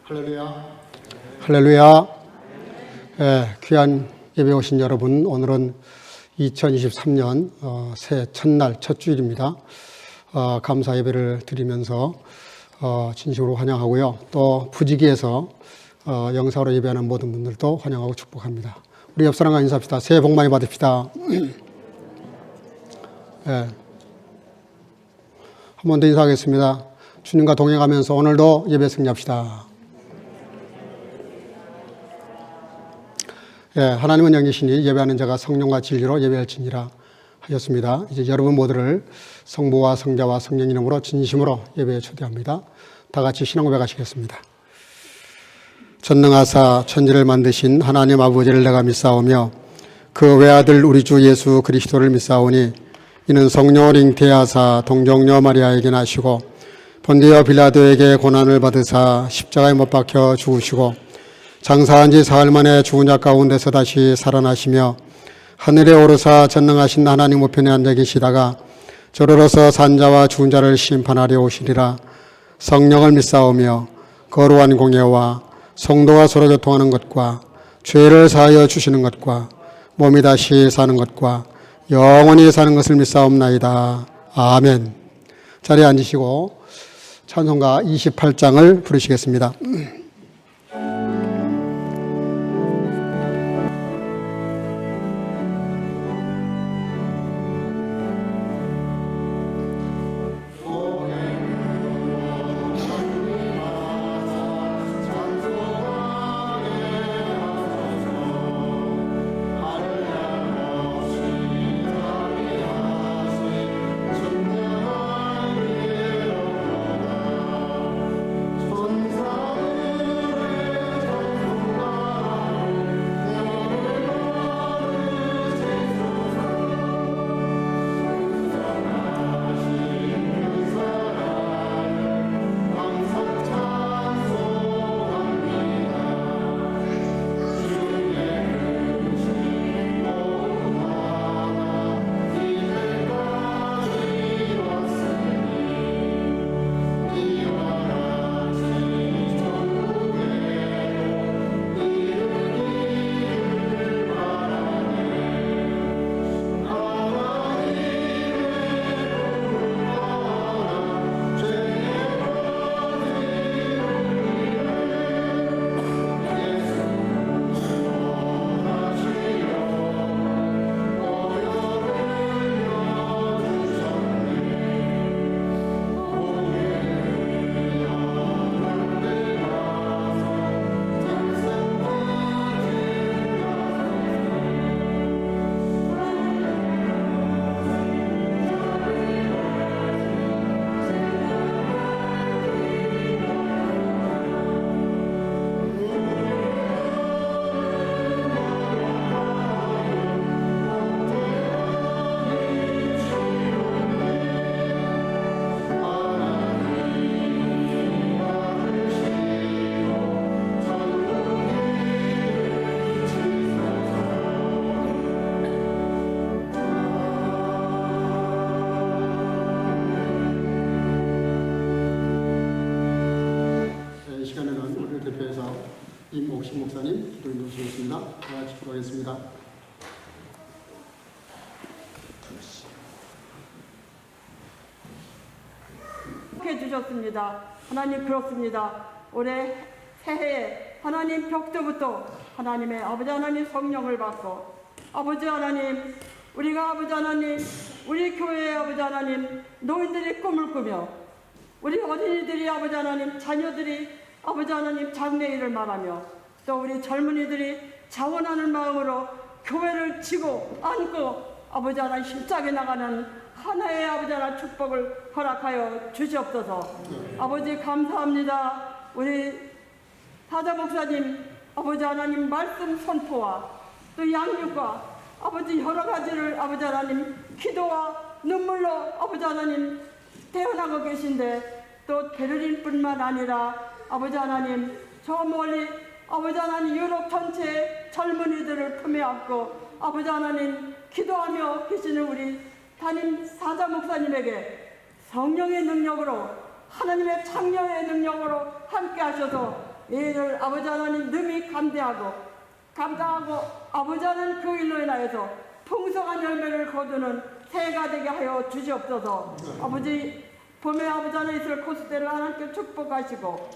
할렐루야. 할렐루야. 귀한 예배 오신 여러분, 오늘은 2023년 새해 첫날 첫 주일입니다. 감사 예배를 드리면서 진심으로 환영하고요. 또 부지기에서 영상으로 예배하는 모든 분들도 환영하고 축복합니다. 우리 옆 사람과 인사합시다. 새해 복 많이 받읍시다. 한 번 더 인사하겠습니다. 주님과 동행하면서 오늘도 예배 승리합시다. 하나님은 영이시니 예배하는 자가 성령과 진리로 예배할지니라 하셨습니다. 이제 여러분 모두를 성부와 성자와 성령 이름으로 진심으로 예배에 초대합니다. 다 같이 신앙 고백하시겠습니다. 전능하사 천지를 만드신 하나님 아버지를 내가 믿사오며 그 외아들 우리 주 예수 그리스도를 믿사오니 이는 성령을 잉태하사 동정녀 마리아에게 나시고 본디오 빌라도에게 고난을 받으사 십자가에 못 박혀 죽으시고 장사한 지 사흘 만에 죽은 자 가운데서 다시 살아나시며 하늘에 오르사 전능하신 하나님 우편에 앉아 계시다가 저로서 산자와 죽은 자를 심판하려 오시리라. 성령을 믿사오며 거룩한 공예와 성도가 서로 교통하는 것과 죄를 사하여 주시는 것과 몸이 다시 사는 것과 영원히 사는 것을 믿사옵나이다. 아멘. 자리에 앉으시고 찬송가 28장을 부르시겠습니다. 임옥신 목사님 기도해 주시겠습니다. 다 같이 기도하겠습니다. 해주셨습니다. 하나님 그렇습니다. 올해 새해에 하나님 벽도부터 하나님의 아버지 하나님 성령을 받고 아버지 하나님 우리가 아버지 하나님 우리 교회의 아버지 하나님 노인들이 꿈을 꾸며 우리 어린이들이 아버지 하나님 자녀들이 아버지 하나님 장래일을 말하며 또 우리 젊은이들이 자원하는 마음으로 교회를 지고 안고 아버지 하나님 힘차게 나가는 하나의 아버지 하나님 축복을 허락하여 주시옵소서. 아버지 감사합니다. 우리 사자 목사님 아버지 하나님 말씀 선포와 또 양육과 아버지 여러 가지를 아버지 하나님 기도와 눈물로 아버지 하나님 태어나고 계신데 또 베를린뿐만 아니라 아버지 하나님 저 멀리 아버지 하나님 유럽 전체 젊은이들을 품에 안고 아버지 하나님 기도하며 계시는 우리 담임 사자 목사님에게 성령의 능력으로 하나님의 창녀의 능력으로 함께 하셔서 이 일을 아버지 하나님 능히 감당하고 아버지 하나님 그 일로 인하여서 풍성한 열매를 거두는 새해가 되게 하여 주시옵소서. 아버지 봄에 아버지 하나님 있을 코스대를 하나님께 축복하시고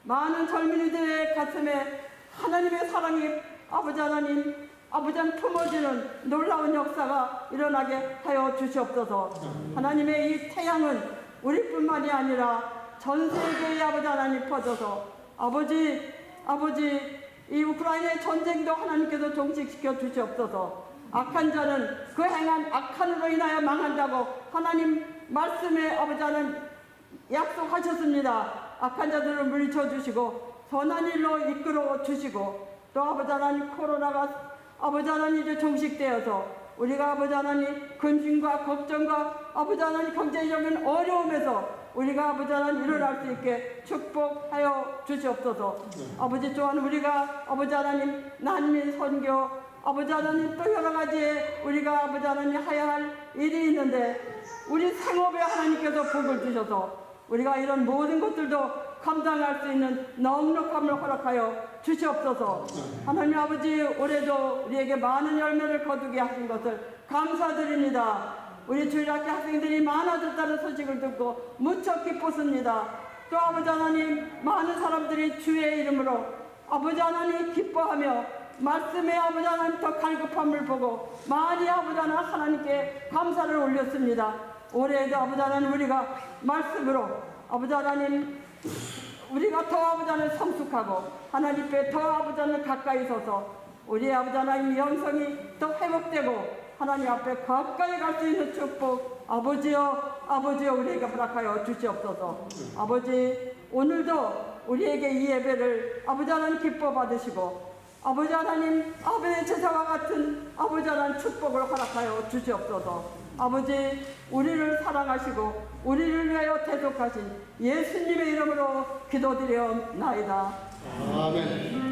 많은 젊은이들의 가슴에 하나님의 사랑이 아버지 하나님 품어지는 놀라운 역사가 일어나게 하여 주시옵소서. 하나님의 이 태양은 우리뿐만이 아니라 전 세계의 아버지 하나님 퍼져서 아버지 이 우크라이나의 전쟁도 하나님께서 종식시켜 주시옵소서. 악한 자는 그 행한 악한으로 인하여 망한다고 하나님 말씀에 아버지 하나님 약속하셨습니다. 악한 자들을 물리쳐 주시고 선한 일로 이끌어 주시고 또 아버지 하나님 코로나가 아버지 하나님 이제 종식되어서 우리가 아버지 하나님 근심과 걱정과 아버지 하나님 경제적인 어려움에서 우리가 아버지 하나님 일어날 수 있게 축복하여 주시옵소서. 아버지 또한 우리가 아버지 하나님 난민 선교 아버지 하나님 또 여러 가지의 우리가 아버지 하나님 해야 할 일이 있는데 우리 생업에 하나님께서 복을 주셔서 우리가 이런 모든 것들도 감당할 수 있는 넉넉함을 허락하여 주시옵소서. 하나님 아버지 올해도 우리에게 많은 열매를 거두게 하신 것을 감사드립니다. 우리 주일학교 학생들이 많아졌다는 소식을 듣고 무척 기뻤습니다. 또 아버지 하나님 많은 사람들이 주의 이름으로 아버지 하나님 기뻐하며 말씀에 아버지 하나님 더 갈급함을 보고 많이 아버지 하나님께 감사를 올렸습니다. 올해에도 아버지 하나님 우리가 말씀으로 아버지 하나님 우리가 더 아버지 하나님 성숙하고 하나님께 더 아버지 하나님 가까이 서서 우리 아버지 하나님 영성이 더 회복되고 하나님 앞에 가까이 갈 수 있는 축복 아버지여 우리에게 허락하여 주시옵소서. 아버지 오늘도 우리에게 이 예배를 아버지 하나님 기뻐 받으시고 아버지 하나님 아버지의 제사와 같은 아버지 하나님 축복을 허락하여 주시옵소서. 아버지 우리를 사랑하시고 우리를 위하여 대속하신 예수님의 이름으로 기도드려옵나이다. 아멘.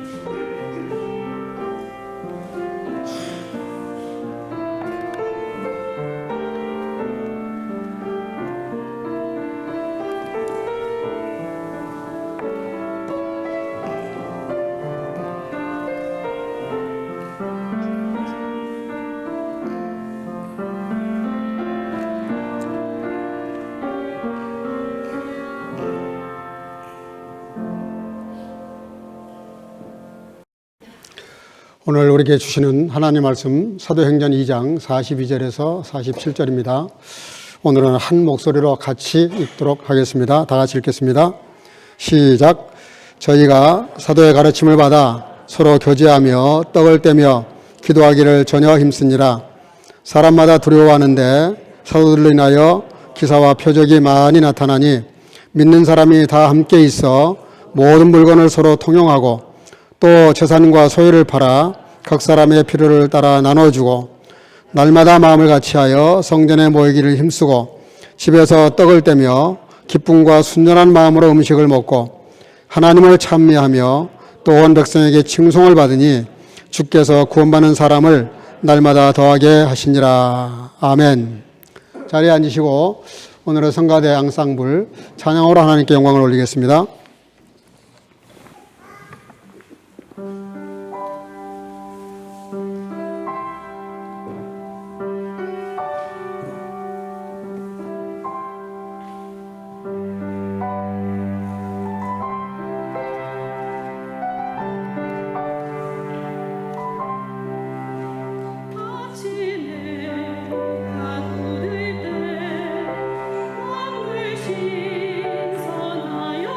오늘 우리에게 주시는 하나님 말씀 사도행전 2장 42절에서 47절입니다. 오늘은 한 목소리로 같이 읽도록 하겠습니다. 다 같이 읽겠습니다. 시작. 저희가 사도의 가르침을 받아 서로 교제하며 떡을 떼며 기도하기를 전혀 힘쓰니라. 사람마다 두려워하는데 사도들로 인하여 기사와 표적이 많이 나타나니 믿는 사람이 다 함께 있어 모든 물건을 서로 통용하고 또 재산과 소유를 팔아 각 사람의 필요를 따라 나눠주고 날마다 마음을 같이하여 성전에 모이기를 힘쓰고 집에서 떡을 떼며 기쁨과 순전한 마음으로 음식을 먹고 하나님을 찬미하며 또 온 백성에게 칭송을 받으니 주께서 구원받는 사람을 날마다 더하게 하시니라. 아멘. 자리에 앉으시고 오늘의 성가대 앙상블 찬양으로 하나님께 영광을 올리겠습니다. 신선하여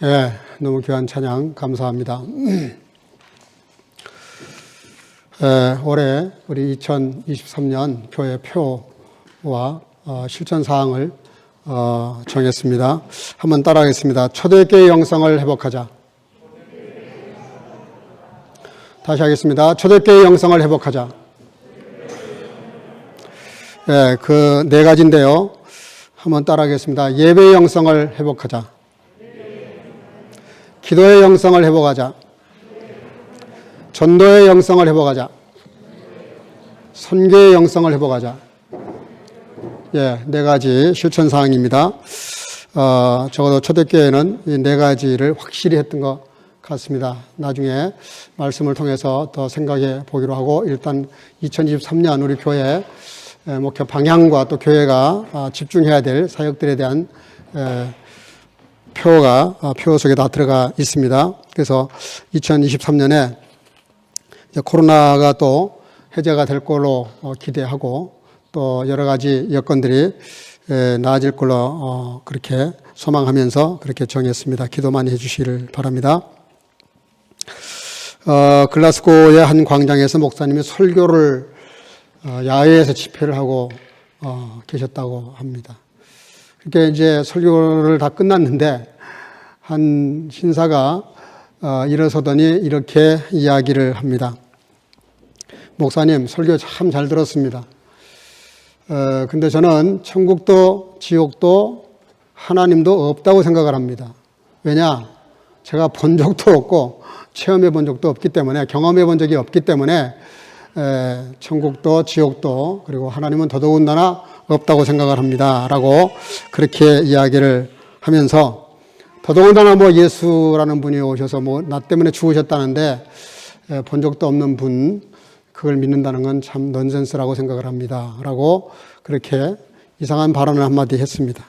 예, 너무 귀한 찬양 감사합니다. 올해 우리 2023년 교회 표와 실천 사항을 정했습니다. 한번 따라하겠습니다. 초대교회 영성을 회복하자. 다시 하겠습니다. 초대교회 영성을 회복하자. 예, 그 네 가지인데요. 한번 따라하겠습니다. 예배의 영성을 회복하자. 기도의 영성을 회복하자. 전도의 영성을 회복하자. 선교의 영성을 회복하자. 예, 네 가지 실천 사항입니다. 적어도 초대교회는 이 네 가지를 확실히 했던 것 같습니다. 나중에 말씀을 통해서 더 생각해 보기로 하고, 일단 2023년 우리 교회 목표 방향과 또 교회가 집중해야 될 사역들에 대한 표 속에 다 들어가 있습니다. 그래서 2023년에 코로나가 또 해제가 될 걸로 기대하고, 또 여러 가지 여건들이 나아질 걸로 그렇게 소망하면서 그렇게 정했습니다. 기도 많이 해주시기를 바랍니다. 글라스고의 한 광장에서 목사님이 설교를 야외에서 집회를 하고 계셨다고 합니다. 그렇게 이제 설교를 다 끝났는데 한 신사가 일어서더니 이렇게 이야기를 합니다. 목사님, 설교 참 잘 들었습니다. 근데 저는 천국도 지옥도 하나님도 없다고 생각을 합니다. 왜냐? 제가 본 적도 없고 체험해 본 적도 없기 때문에, 경험해 본 적이 없기 때문에 천국도 지옥도 그리고 하나님은 더더군다나 없다고 생각을 합니다. 라고 그렇게 이야기를 하면서, 더더군다나 뭐 예수라는 분이 오셔서 뭐 나 때문에 죽으셨다는데 본 적도 없는 분, 그걸 믿는다는 건 참 넌센스라고 생각을 합니다. 라고 그렇게 이상한 발언을 한마디 했습니다.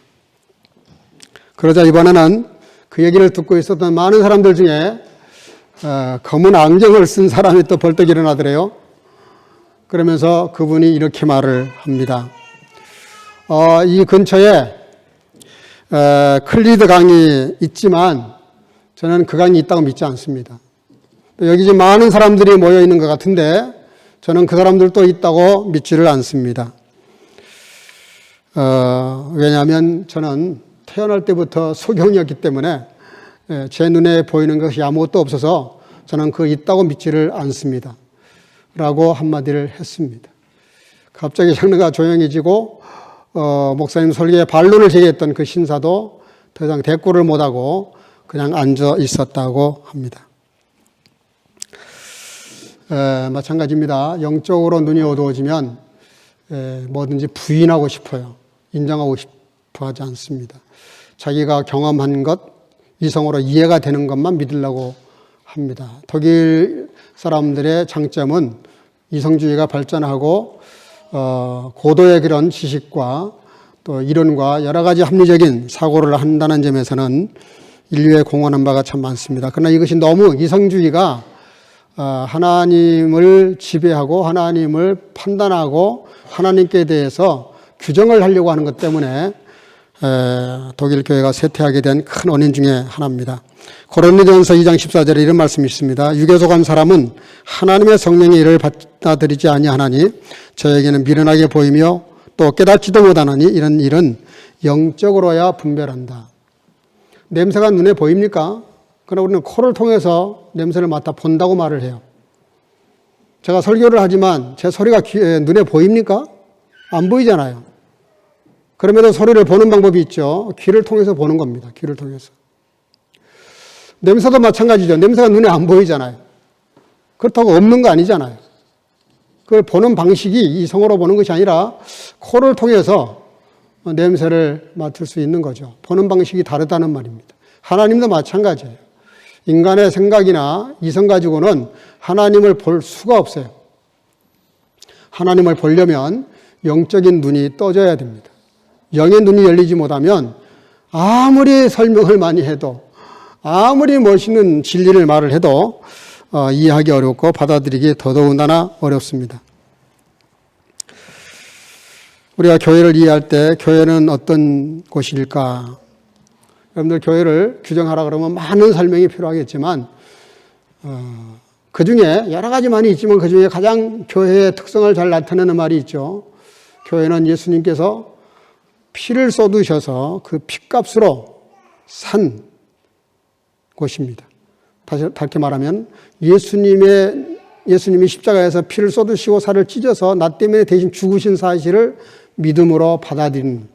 그러자 이번에는 그 얘기를 듣고 있었던 많은 사람들 중에 검은 안경을 쓴 사람이 또 벌떡 일어나더래요. 그러면서 그분이 이렇게 말을 합니다. 이 근처에 클리드 강이 있지만 저는 그 강이 있다고 믿지 않습니다. 여기 지금 많은 사람들이 모여 있는 것 같은데 저는 그 사람들도 있다고 믿지를 않습니다. 왜냐하면 저는 태어날 때부터 소경이었기 때문에 제 눈에 보이는 것이 아무것도 없어서 저는 그 있다고 믿지를 않습니다. 라고 한마디를 했습니다. 갑자기 장르가 조용해지고 목사님 설교에 반론을 제기했던 그 신사도 더 이상 대꾸를 못하고 그냥 앉아 있었다고 합니다. 마찬가지입니다. 영적으로 눈이 어두워지면 뭐든지 부인하고 싶어요. 인정하고 싶어 하지 않습니다. 자기가 경험한 것, 이성으로 이해가 되는 것만 믿으려고 합니다. 독일 사람들의 장점은 이성주의가 발전하고 고도의 그런 지식과 또 이론과 여러 가지 합리적인 사고를 한다는 점에서는 인류에 공헌한 바가 참 많습니다. 그러나 이것이 너무 이성주의가 하나님을 지배하고 하나님을 판단하고 하나님께 대해서 규정을 하려고 하는 것 때문에 독일 교회가 쇠퇴하게 된 큰 원인 중에 하나입니다. 고린도전서 2장 14절에 이런 말씀이 있습니다. 육에 속한 사람은 하나님의 성령의 일을 받아들이지 아니하나니 저에게는 미련하게 보이며 또 깨닫지도 못하나니 이런 일은 영적으로야 분별한다. 냄새가 눈에 보입니까? 그러나 우리는 코를 통해서 냄새를 맡아 본다고 말을 해요. 제가 설교를 하지만 제 소리가 눈에 보입니까? 안 보이잖아요. 그럼에도 소리를 보는 방법이 있죠. 귀를 통해서 보는 겁니다. 귀를 통해서. 냄새도 마찬가지죠. 냄새가 눈에 안 보이잖아요. 그렇다고 없는 거 아니잖아요. 그걸 보는 방식이 이성으로 보는 것이 아니라 코를 통해서 냄새를 맡을 수 있는 거죠. 보는 방식이 다르다는 말입니다. 하나님도 마찬가지예요. 인간의 생각이나 이성 가지고는 하나님을 볼 수가 없어요. 하나님을 보려면 영적인 눈이 떠져야 됩니다. 영의 눈이 열리지 못하면 아무리 설명을 많이 해도, 아무리 멋있는 진리를 말을 해도 이해하기 어렵고 받아들이기 더더군다나 어렵습니다. 우리가 교회를 이해할 때 교회는 어떤 곳일까? 여러분들 교회를 규정하라 그러면 많은 설명이 필요하겠지만 그 중에 여러 가지 많이 있지만 그 중에 가장 교회의 특성을 잘 나타내는 말이 있죠. 교회는 예수님께서 피를 쏟으셔서 그 피값으로 산 곳입니다. 다시 말하면 예수님이 십자가에서 피를 쏟으시고 살을 찢어서 나 때문에 대신 죽으신 사실을 믿음으로 받아들이는,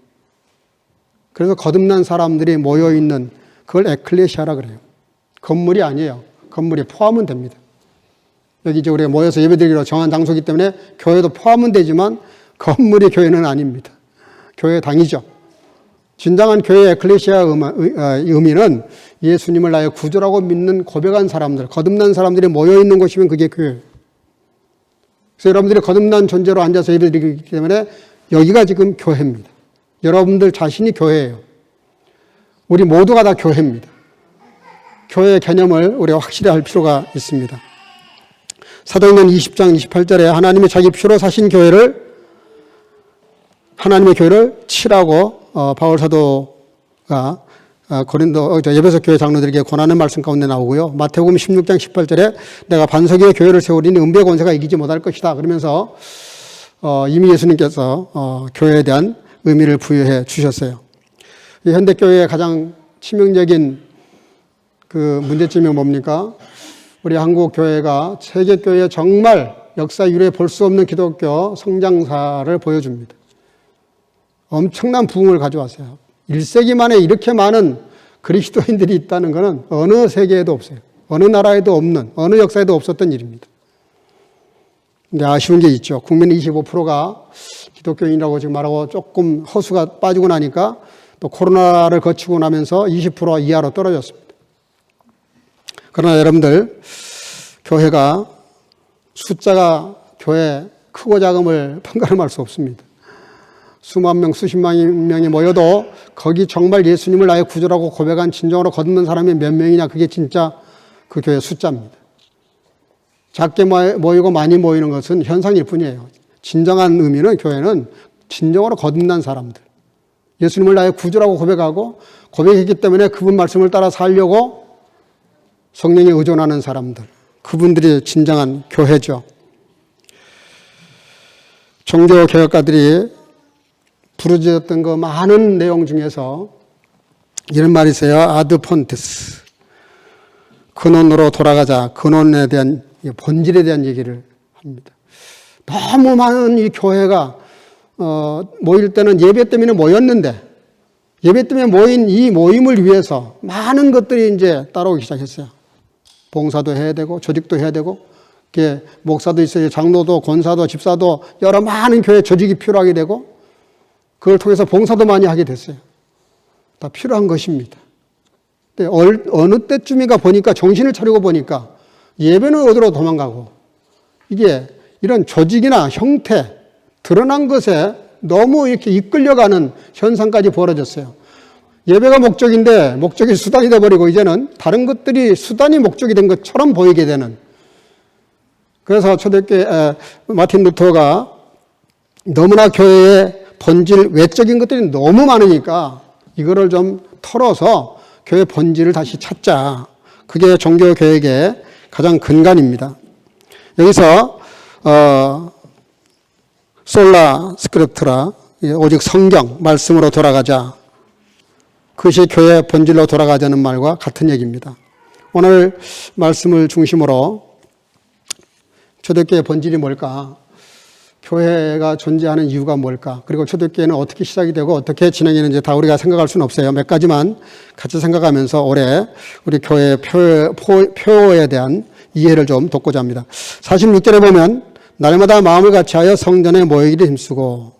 그래서 거듭난 사람들이 모여있는 그걸 에클레시아라 그래요. 건물이 아니에요. 건물이 포함은 됩니다. 여기 이제 우리가 모여서 예배드리기로 정한 장소이기 때문에 교회도 포함은 되지만 건물이 교회는 아닙니다. 교회 당이죠. 진정한 교회의 에클레시아 의미는 예수님을 나의 구주라고 믿는 고백한 사람들, 거듭난 사람들이 모여있는 곳이면 그게 교회예요. 그래서 여러분들이 거듭난 존재로 앉아서 예배드리기 때문에 여기가 지금 교회입니다. 여러분들 자신이 교회예요. 우리 모두가 다 교회입니다. 교회의 개념을 우리가 확실히 할 필요가 있습니다. 사도행전 20장 28절에 하나님이 자기 피로 사신 하나님의 교회를 치라고 바울 사도가 에베소 교회 장로들에게 권하는 말씀 가운데 나오고요. 마태복음 16장 18절에 내가 반석 위에 교회를 세우리니 은배 권세가 이기지 못할 것이다. 그러면서 이미 예수님께서 교회에 대한 의미를 부여해 주셨어요. 이 현대교회의 가장 치명적인 그 문제점이 뭡니까? 우리 한국 교회가 세계 교회에 정말 역사 이후에 볼 수 없는 기독교 성장사를 보여줍니다. 엄청난 부흥을 가져왔어요. 1세기 만에 이렇게 많은 그리스도인들이 있다는 것은 어느 세계에도 없어요. 어느 나라에도 없는, 어느 역사에도 없었던 일입니다. 근데 아쉬운 게 있죠. 국민 25%가 기독교인이라고 지금 말하고 조금 허수가 빠지고 나니까 또 코로나를 거치고 나면서 20% 이하로 떨어졌습니다. 그러나 여러분들, 교회가 숫자가 교회 크고 작음을 판가름할 수 없습니다. 수만 명, 수십만 명이 모여도 거기 정말 예수님을 나의 구주라고 고백한 진정으로 거듭난 사람이 몇 명이냐, 그게 진짜 그 교회 숫자입니다. 작게 모이고 많이 모이는 것은 현상일 뿐이에요. 진정한 의미는 교회는 진정으로 거듭난 사람들, 예수님을 나의 구주라고 고백했기 때문에 그분 말씀을 따라 살려고 성령에 의존하는 사람들, 그분들이 진정한 교회죠. 종교개혁가들이 부르짖었던 그 많은 내용 중에서 이런 말이 있어요. 아드 폰테스, 근원으로 돌아가자. 근원에 대한, 본질에 대한 얘기를 합니다. 너무 많은 이 교회가 모일 때는 예배 때문에 모였는데, 예배 때문에 모인 이 모임을 위해서 많은 것들이 이제 따라오기 시작했어요. 봉사도 해야 되고, 조직도 해야 되고, 목사도 있어요. 장로도, 권사도, 집사도, 여러 많은 교회 조직이 필요하게 되고, 그걸 통해서 봉사도 많이 하게 됐어요. 다 필요한 것입니다. 근데 어느 때쯤인가 보니까, 정신을 차리고 보니까 예배는 어디로 도망가고, 이게 이런 조직이나 형태, 드러난 것에 너무 이렇게 이끌려가는 현상까지 벌어졌어요. 예배가 목적인데 목적이 수단이 되어버리고, 이제는 다른 것들이 수단이 목적이 된 것처럼 보이게 되는. 그래서 초대교회 마틴 루터가 너무나 교회의 본질, 외적인 것들이 너무 많으니까 이거를 좀 털어서 교회 본질을 다시 찾자. 그게 종교개혁의 가장 근간입니다. 여기서 솔라 스크립트라, 오직 성경, 말씀으로 돌아가자. 그것이 교회의 본질로 돌아가자는 말과 같은 얘기입니다. 오늘 말씀을 중심으로 초대교회의 본질이 뭘까? 교회가 존재하는 이유가 뭘까? 그리고 초대교회는 어떻게 시작이 되고 어떻게 진행했는지 다 우리가 생각할 수는 없어요. 몇 가지만 같이 생각하면서 올해 우리 교회의 표에 대한 이해를 좀 돕고자 합니다. 46절에 보면 날마다 마음을 같이하여 성전에 모이기를 힘쓰고,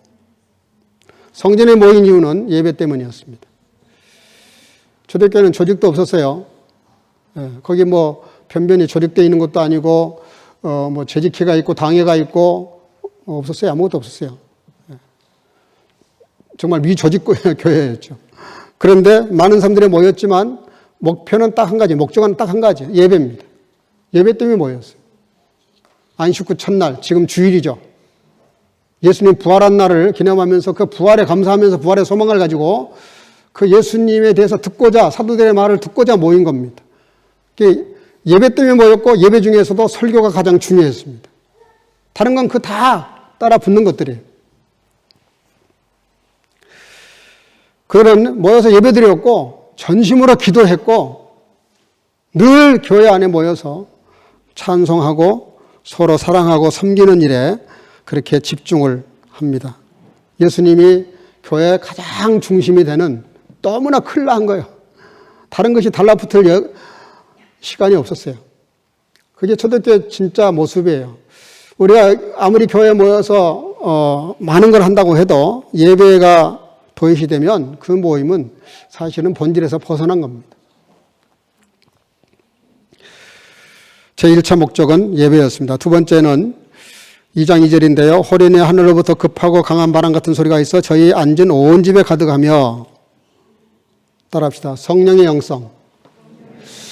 성전에 모인 이유는 예배 때문이었습니다. 초대교회는 조직도 없었어요. 거기 변변히 조직되어 있는 것도 아니고, 재직회가 있고 당회가 있고 없었어요. 아무것도 없었어요. 정말 미조직 교회였죠. 그런데 많은 사람들이 모였지만 목표는 딱 한 가지, 목적은 딱 한 가지, 예배입니다. 예배 때문에 모였어요. 안식구 첫날, 지금 주일이죠. 예수님 부활한 날을 기념하면서 그 부활에 감사하면서 부활의 소망을 가지고 그 예수님에 대해서 듣고자, 사도들의 말을 듣고자 모인 겁니다. 예배 때문에 모였고 예배 중에서도 설교가 가장 중요했습니다. 다른 건 그 다 따라 붙는 것들이에요. 그들은 모여서 예배 드렸고 전심으로 기도했고 늘 교회 안에 모여서 찬송하고 서로 사랑하고 섬기는 일에 그렇게 집중을 합니다. 예수님이 교회의 가장 중심이 되는 너무나 큰일 난 거예요. 다른 것이 달라붙을 시간이 없었어요. 그게 초대교회 진짜 모습이에요. 우리가 아무리 교회에 모여서 많은 걸 한다고 해도 예배가 도외시되면 그 모임은 사실은 본질에서 벗어난 겁니다. 제1차 목적은 예배였습니다. 두 번째는 2장 2절인데요. 호련히 하늘로부터 급하고 강한 바람 같은 소리가 있어 저희 앉은 온 집에 가득하며, 따라합시다. 성령의 영성.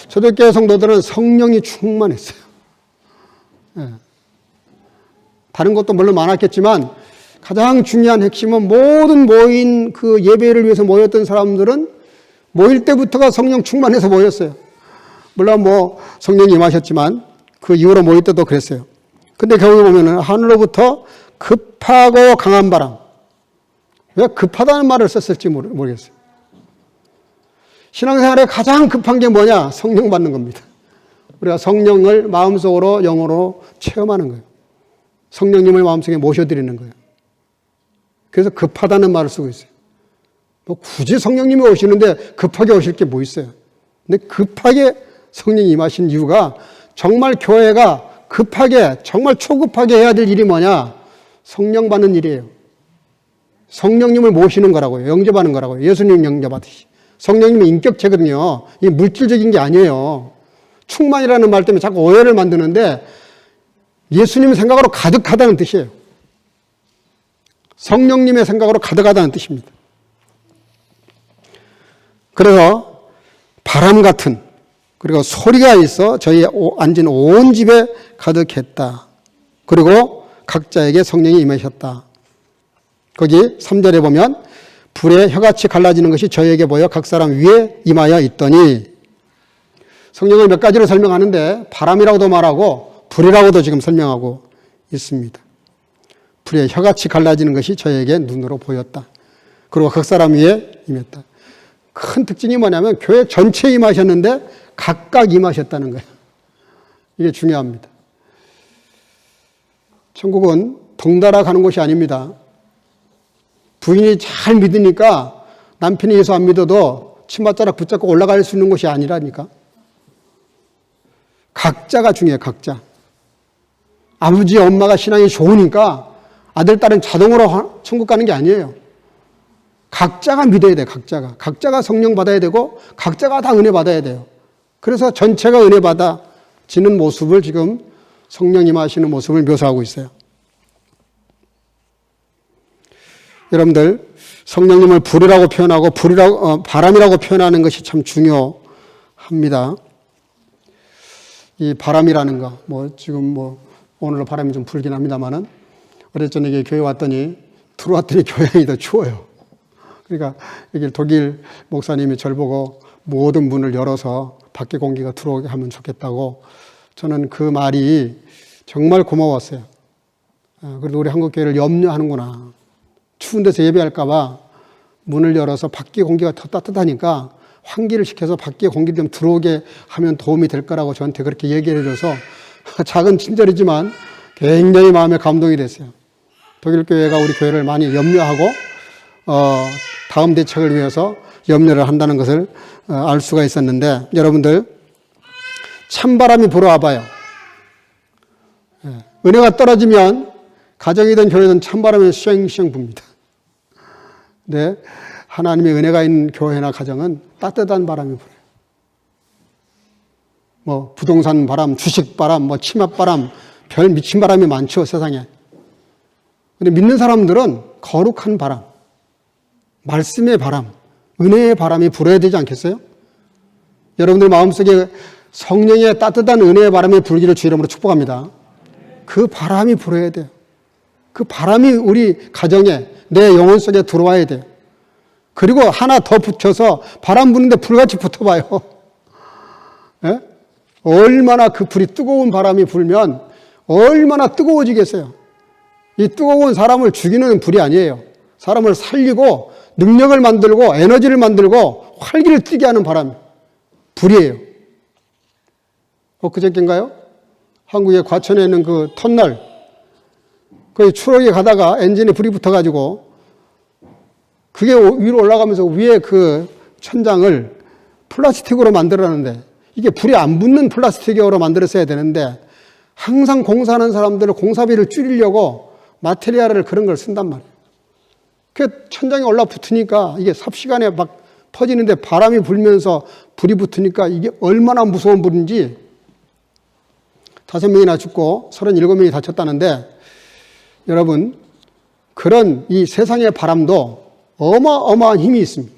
초대교회 성도들은 성령이 충만했어요. 예. 다른 것도 물론 많았겠지만 가장 중요한 핵심은 모든 모인 그 예배를 위해서 모였던 사람들은 모일 때부터가 성령 충만해서 모였어요. 물론 성령이 임하셨지만 그 이후로 모일 때도 그랬어요. 근데 결국 보면은 하늘로부터 급하고 강한 바람. 왜 급하다는 말을 썼을지 모르겠어요. 신앙생활에 가장 급한 게 뭐냐? 성령 받는 겁니다. 우리가 성령을 마음속으로 영으로 체험하는 거예요. 성령님을 마음속에 모셔드리는 거예요. 그래서 급하다는 말을 쓰고 있어요. 굳이 성령님이 오시는데 급하게 오실 게 뭐 있어요? 근데 급하게 성령이 임하신 이유가 정말 교회가 급하게, 정말 초급하게 해야 될 일이 뭐냐? 성령 받는 일이에요. 성령님을 모시는 거라고요. 영접하는 거라고요. 예수님 영접하듯이. 성령님은 인격체거든요. 이게 물질적인 게 아니에요. 충만이라는 말 때문에 자꾸 오해를 만드는데 예수님의 생각으로 가득하다는 뜻이에요. 성령님의 생각으로 가득하다는 뜻입니다. 그래서 바람 같은, 그리고 소리가 있어 저희 앉은 온 집에 가득했다. 그리고 각자에게 성령이 임하셨다. 거기 3절에 보면 불에 혀같이 갈라지는 것이 저에게 보여 각 사람 위에 임하여 있더니, 성령을 몇 가지로 설명하는데 바람이라고도 말하고 불이라고도 지금 설명하고 있습니다. 불에 혀같이 갈라지는 것이 저에게 눈으로 보였다. 그리고 각 사람 위에 임했다. 큰 특징이 뭐냐면 교회 전체에 임하셨는데 각각 임하셨다는 거예요. 이게 중요합니다. 천국은 덩달아 가는 곳이 아닙니다. 부인이 잘 믿으니까 남편이 예수 안 믿어도 치맛자락 붙잡고 올라갈 수 있는 곳이 아니라니까. 각자가 중요해요. 각자. 아버지 엄마가 신앙이 좋으니까 아들 딸은 자동으로 천국 가는 게 아니에요. 각자가 믿어야 돼요. 각자가 성령 받아야 되고 각자가 다 은혜 받아야 돼요. 그래서 전체가 은혜 받아지는 모습을 지금 성령님 하시는 모습을 묘사하고 있어요. 여러분들, 성령님을 불이라고 표현하고 바람이라고 표현하는 것이 참 중요합니다. 이 바람이라는 거, 지금 오늘로 바람이 좀 불긴 합니다만은, 어제 저녁에 교회 왔더니, 들어왔더니 교양이 더 추워요. 그러니까, 여기 독일 목사님이 저를 보고 모든 문을 열어서 밖에 공기가 들어오게 하면 좋겠다고, 저는 그 말이 정말 고마웠어요. 그래도 우리 한국교회를 염려하는구나. 추운 데서 예배할까봐 문을 열어서 밖에 공기가 더 따뜻하니까 환기를 시켜서 밖에 공기 좀 들어오게 하면 도움이 될 거라고 저한테 그렇게 얘기를 해줘서 작은 친절이지만 굉장히 마음에 감동이 됐어요. 독일 교회가 우리 교회를 많이 염려하고 다음 대책을 위해서 염려를 한다는 것을 알 수가 있었는데, 여러분들 찬바람이 불어와 봐요. 은혜가 떨어지면 가정이든 교회든 찬바람이 쉥쉥 붑니다. 네, 하나님의 은혜가 있는 교회나 가정은 따뜻한 바람이 불어요. 부동산 바람, 주식 바람, 치맛 바람, 별 미친 바람이 많죠, 세상에. 근데 믿는 사람들은 거룩한 바람, 말씀의 바람, 은혜의 바람이 불어야 되지 않겠어요? 여러분들 마음속에 성령의 따뜻한 은혜의 바람이 불기를 주 이름으로 축복합니다. 그 바람이 불어야 돼요. 그 바람이 우리 가정에, 내 영혼 속에 들어와야 돼요. 그리고 하나 더 붙여서 바람 부는데 불같이 붙어봐요. 예? 얼마나 그 불이 뜨거운 바람이 불면 얼마나 뜨거워지겠어요. 이 뜨거운 사람을 죽이는 불이 아니에요. 사람을 살리고 능력을 만들고 에너지를 만들고 활기를 띠게 하는 바람, 불이에요. 엊그저께인가요? 한국의 과천에 있는 그 터널, 거기 추락에 가다가 엔진에 불이 붙어가지고 그게 위로 올라가면서 위에 그 천장을 플라스틱으로 만들었는데 이게 불이 안 붙는 플라스틱으로 만들었어야 되는데 항상 공사하는 사람들은 공사비를 줄이려고 마테리얼을 그런 걸 쓴단 말이에요. 그 천장에 올라붙으니까 이게 삽시간에 막 퍼지는데 바람이 불면서 불이 붙으니까 이게 얼마나 무서운 불인지 5명이나 죽고 37명이 다쳤다는데 여러분 그런 이 세상의 바람도 어마어마한 힘이 있습니다.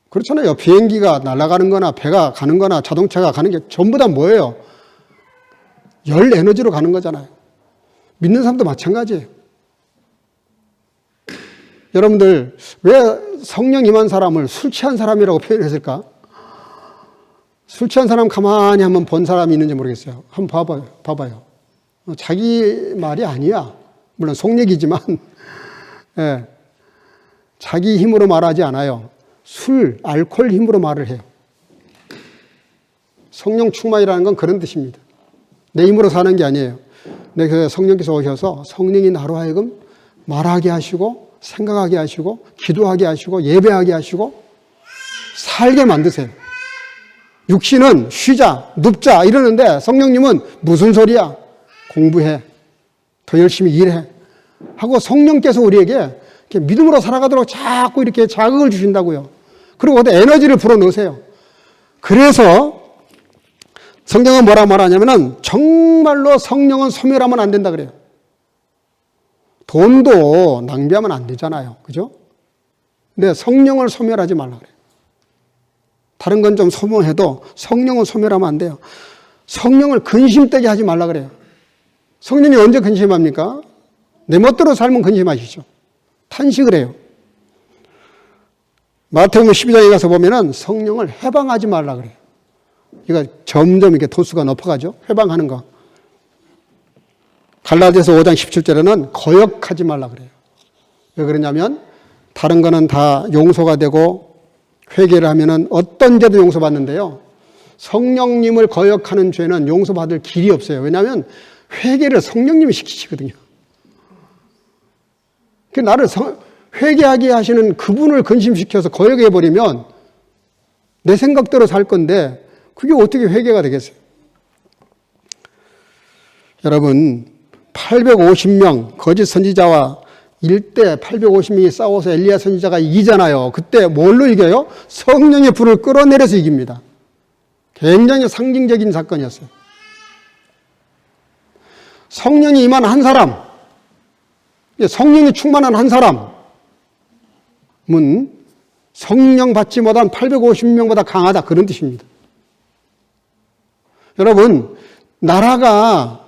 그렇잖아요. 비행기가 날아가는 거나 배가 가는 거나 자동차가 가는 게 전부 다 뭐예요? 열 에너지로 가는 거잖아요. 믿는 사람도 마찬가지예요. 여러분들 왜 성령 임한 사람을 술 취한 사람이라고 표현했을까? 술 취한 사람 가만히 한번 본 사람이 있는지 모르겠어요. 한번 봐봐요. 자기 말이 아니야. 물론 속얘기지만 예, 자기 힘으로 말하지 않아요. 술, 알코올 힘으로 말을 해요. 성령 충만이라는 건 그런 뜻입니다. 내 힘으로 사는 게 아니에요. 내 성령께서 오셔서 성령이 나로 하여금 말하게 하시고 생각하게 하시고 기도하게 하시고 예배하게 하시고 살게 만드세요. 육신은 쉬자, 눕자 이러는데 성령님은 무슨 소리야? 공부해. 더 열심히 일해. 하고 성령께서 우리에게 이렇게 믿음으로 살아가도록 자꾸 이렇게 자극을 주신다고요. 그리고 어디 에너지를 불어넣으세요. 그래서 성경은 뭐라 말하냐면은 정말로 성령은 소멸하면 안 된다 그래요. 돈도 낭비하면 안 되잖아요. 그죠? 근데 성령을 소멸하지 말라 그래요. 다른 건 좀 소모해도 성령은 소멸하면 안 돼요. 성령을 근심되게 하지 말라 그래요. 성령이 언제 근심합니까? 내 멋대로 살면 근심하시죠. 탄식을 해요. 마태복음 12장에 가서 보면은 성령을 해방하지 말라 그래요. 이거 점점 이렇게 도수가 높아가죠. 해방하는 거. 갈라디아서 5장 17절에는 거역하지 말라 그래요. 왜 그러냐면 다른 거는 다 용서가 되고 회개를 하면은 어떤 죄도 용서받는데요. 성령님을 거역하는 죄는 용서받을 길이 없어요. 왜냐하면 회개를 성령님이 시키시거든요. 나를 회개하게 하시는 그분을 근심시켜서 거역해버리면 내 생각대로 살 건데 그게 어떻게 회개가 되겠어요? 여러분 850명 거짓 선지자와 일대 850명이 싸워서 엘리야 선지자가 이기잖아요. 그때 뭘로 이겨요? 성령의 불을 끌어내려서 이깁니다. 굉장히 상징적인 사건이었어요. 성령이 임한 한 사람, 성령이 충만한 한 사람은 성령 받지 못한 850명보다 강하다 그런 뜻입니다. 여러분 나라가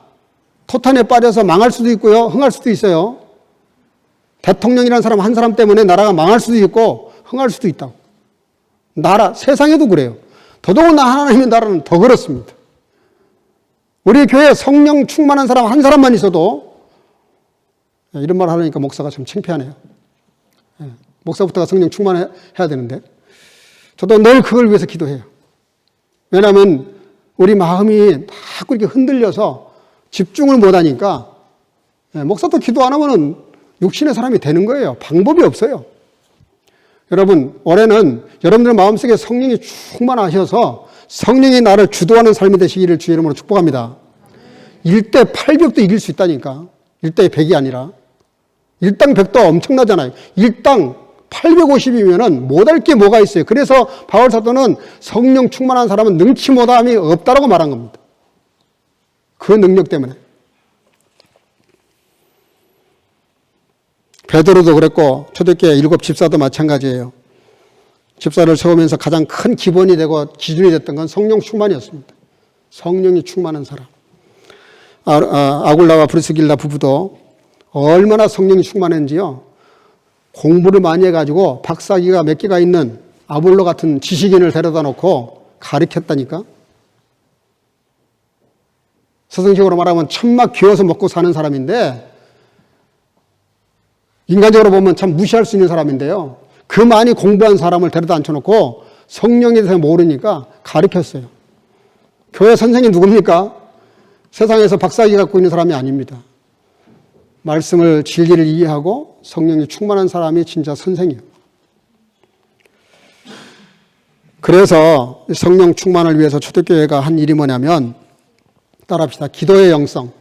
토탄에 빠져서 망할 수도 있고요. 흥할 수도 있어요. 대통령이라는 사람 한 사람 때문에 나라가 망할 수도 있고 흥할 수도 있다고. 나라, 세상에도 그래요. 더더군다나 하나님의 나라는 더 그렇습니다. 우리 교회에 성령 충만한 사람 한 사람만 있어도 이런 말 하려니까 목사가 참 창피하네요. 목사부터가 성령 충만해야 되는데 저도 늘 그걸 위해서 기도해요. 왜냐하면 우리 마음이 자꾸 이렇게 흔들려서 집중을 못하니까 목사도 기도 안 하면은 육신의 사람이 되는 거예요. 방법이 없어요. 여러분 올해는 여러분들 마음속에 성령이 충만하셔서 성령이 나를 주도하는 삶이 되시기를 주의 이름으로 축복합니다. 1대 800도 이길 수 있다니까. 1대 100이 아니라. 1당 100도 엄청나잖아요. 1당 850이면은 못할 게 뭐가 있어요. 그래서 바울 사도는 성령 충만한 사람은 능치 못함이 없다라고 말한 겁니다. 그 능력 때문에. 베드로도 그랬고 초대교회 7 집사도 마찬가지예요. 집사를 세우면서 가장 큰 기본이 되고 기준이 됐던 건 성령 충만이었습니다. 성령이 충만한 사람. 아굴라와 브리스길라 부부도 얼마나 성령이 충만했는지요. 공부를 많이 해가지고 박사기가 몇 개가 있는 아볼로 같은 지식인을 데려다 놓고 가르쳤다니까. 서정식으로 말하면 천막 기어서 먹고 사는 사람인데, 인간적으로 보면 참 무시할 수 있는 사람인데요. 그 많이 공부한 사람을 데려다 앉혀놓고 성령에 대해서 모르니까 가르쳤어요. 교회 선생이 누굽니까? 세상에서 박사학위 갖고 있는 사람이 아닙니다. 말씀을 진리를 이해하고 성령이 충만한 사람이 진짜 선생이에요. 그래서 성령 충만을 위해서 초대교회가 한 일이 뭐냐면, 따라합시다. 기도의 영성.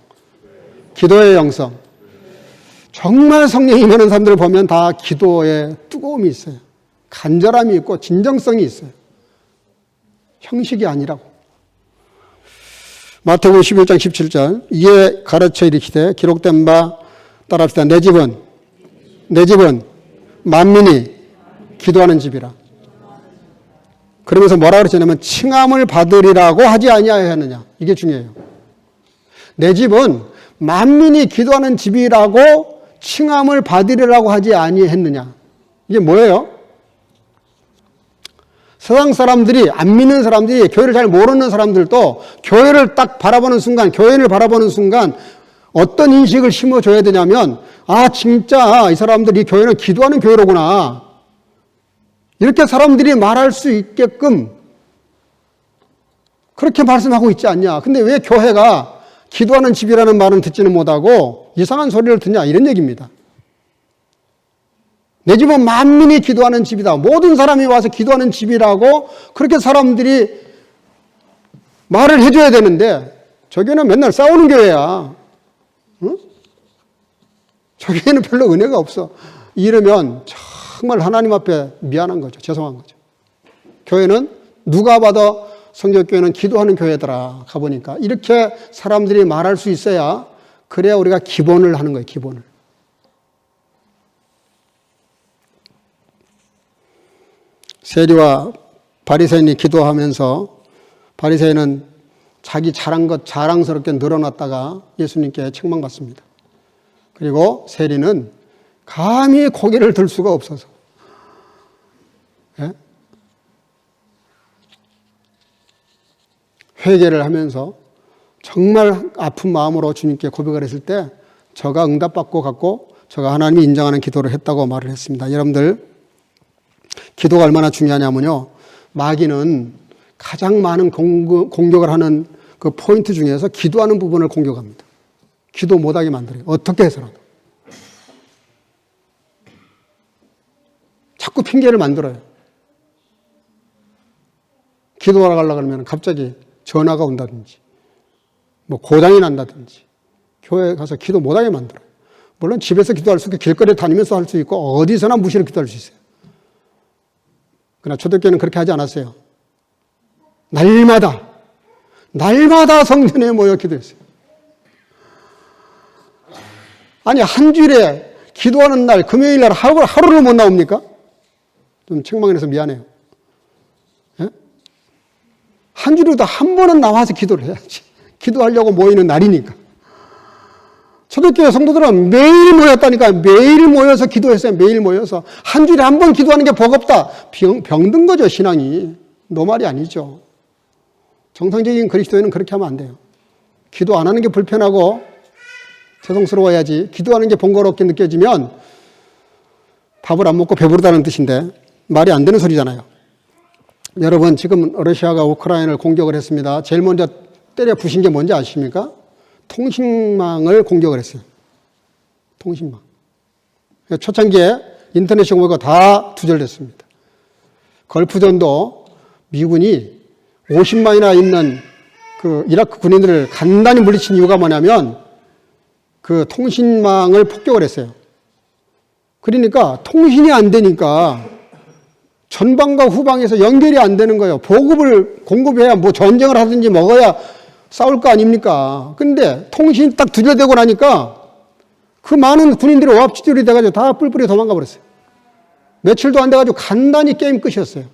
기도의 영성. 정말 성령이 임하는 사람들을 보면 다 기도에 뜨거움이 있어요. 간절함이 있고 진정성이 있어요. 형식이 아니라고. 마태복음 11장 17절 이에 가르쳐 이르시되 기록된 바 따라합시다. 내 집은 만민이 기도하는 집이라. 그러면서 뭐라 그랬냐면 칭함을 받으리라고 하지 아니하였느냐. 이게 중요해요. 내 집은 만민이 기도하는 집이라고 칭함을 받으리라고 하지 아니했느냐. 이게 뭐예요? 세상 사람들이, 안 믿는 사람들이, 교회를 잘 모르는 사람들도 교회를 딱 바라보는 순간, 교회를 바라보는 순간 어떤 인식을 심어줘야 되냐면, 아, 진짜 이 사람들이 교회는 기도하는 교회로구나. 이렇게 사람들이 말할 수 있게끔 그렇게 말씀하고 있지 않냐. 근데 왜 교회가 기도하는 집이라는 말은 듣지는 못하고 이상한 소리를 듣냐, 이런 얘기입니다. 내 집은 만민이 기도하는 집이다. 모든 사람이 와서 기도하는 집이라고 그렇게 사람들이 말을 해줘야 되는데, 저 교회는 맨날 싸우는 교회야. 응? 저 교회는 별로 은혜가 없어. 이러면 정말 하나님 앞에 미안한 거죠. 죄송한 거죠. 교회는 누가 봐도 성결교회는 기도하는 교회더라. 가보니까 이렇게 사람들이 말할 수 있어야, 그래야 우리가 기본을 하는 거예요. 기본을. 세리와 바리새인이 기도하면서, 바리새인은 자기 잘한 것 자랑스럽게 늘어놨다가 예수님께 책망받습니다. 그리고 세리는 감히 고개를 들 수가 없어서, 예? 회개를 하면서 정말 아픈 마음으로 주님께 고백을 했을 때 저가 응답받고 갔고 저가 하나님이 인정하는 기도를 했다고 말을 했습니다. 여러분들, 기도가 얼마나 중요하냐면요, 마귀는 가장 많은 공격을 하는 그 포인트 중에서 기도하는 부분을 공격합니다. 기도 못하게 만들어요. 어떻게 해서라도. 자꾸 핑계를 만들어요. 기도하러 가려고 그러면 갑자기 전화가 온다든지, 뭐 고장이 난다든지, 교회에 가서 기도 못하게 만들어요. 물론 집에서 기도할 수 있고 길거리에 다니면서 할 수 있고 어디서나 무시로 기도할 수 있어요. 그러나 초대교회는 그렇게 하지 않았어요. 날마다 성전에 모여 기도했어요. 아니, 한 주일에 기도하는 날, 금요일 날 하루를 못 나옵니까? 좀 책망해서 미안해요. 예? 한 주일에도 한 번은 나와서 기도를 해야지. 기도하려고 모이는 날이니까. 초대교회 성도들은 매일 모였다니까. 매일 모여서 기도했어요. 매일 모여서. 한 주일에 한 번 기도하는 게 버겁다. 병든 거죠, 신앙이. 노말이 아니죠. 정상적인 그리스도인은 그렇게 하면 안 돼요. 기도 안 하는 게 불편하고 죄송스러워야지, 기도하는 게 번거롭게 느껴지면 밥을 안 먹고 배부르다는 뜻인데 말이 안 되는 소리잖아요. 여러분, 지금 러시아가 우크라이나를 공격을 했습니다. 제일 먼저 때려 부신 게 뭔지 아십니까? 통신망을 공격을 했어요. 통신망. 초창기에 인터넷 공격가 다 두절됐습니다. 걸프전도 미군이 50만이나 있는 그 이라크 군인들을 간단히 물리친 이유가 뭐냐면 그 통신망을 폭격을 했어요. 그러니까 통신이 안 되니까 전방과 후방에서 연결이 안 되는 거예요. 보급을 공급해야 뭐 전쟁을 하든지 먹어야 싸울 거 아닙니까? 근데 통신이 딱 두절되고 나니까 그 많은 군인들이 오합지졸이 돼가지고 다 뿔뿔이 도망가 버렸어요. 며칠도 안 돼가지고 간단히 게임 끝이었어요.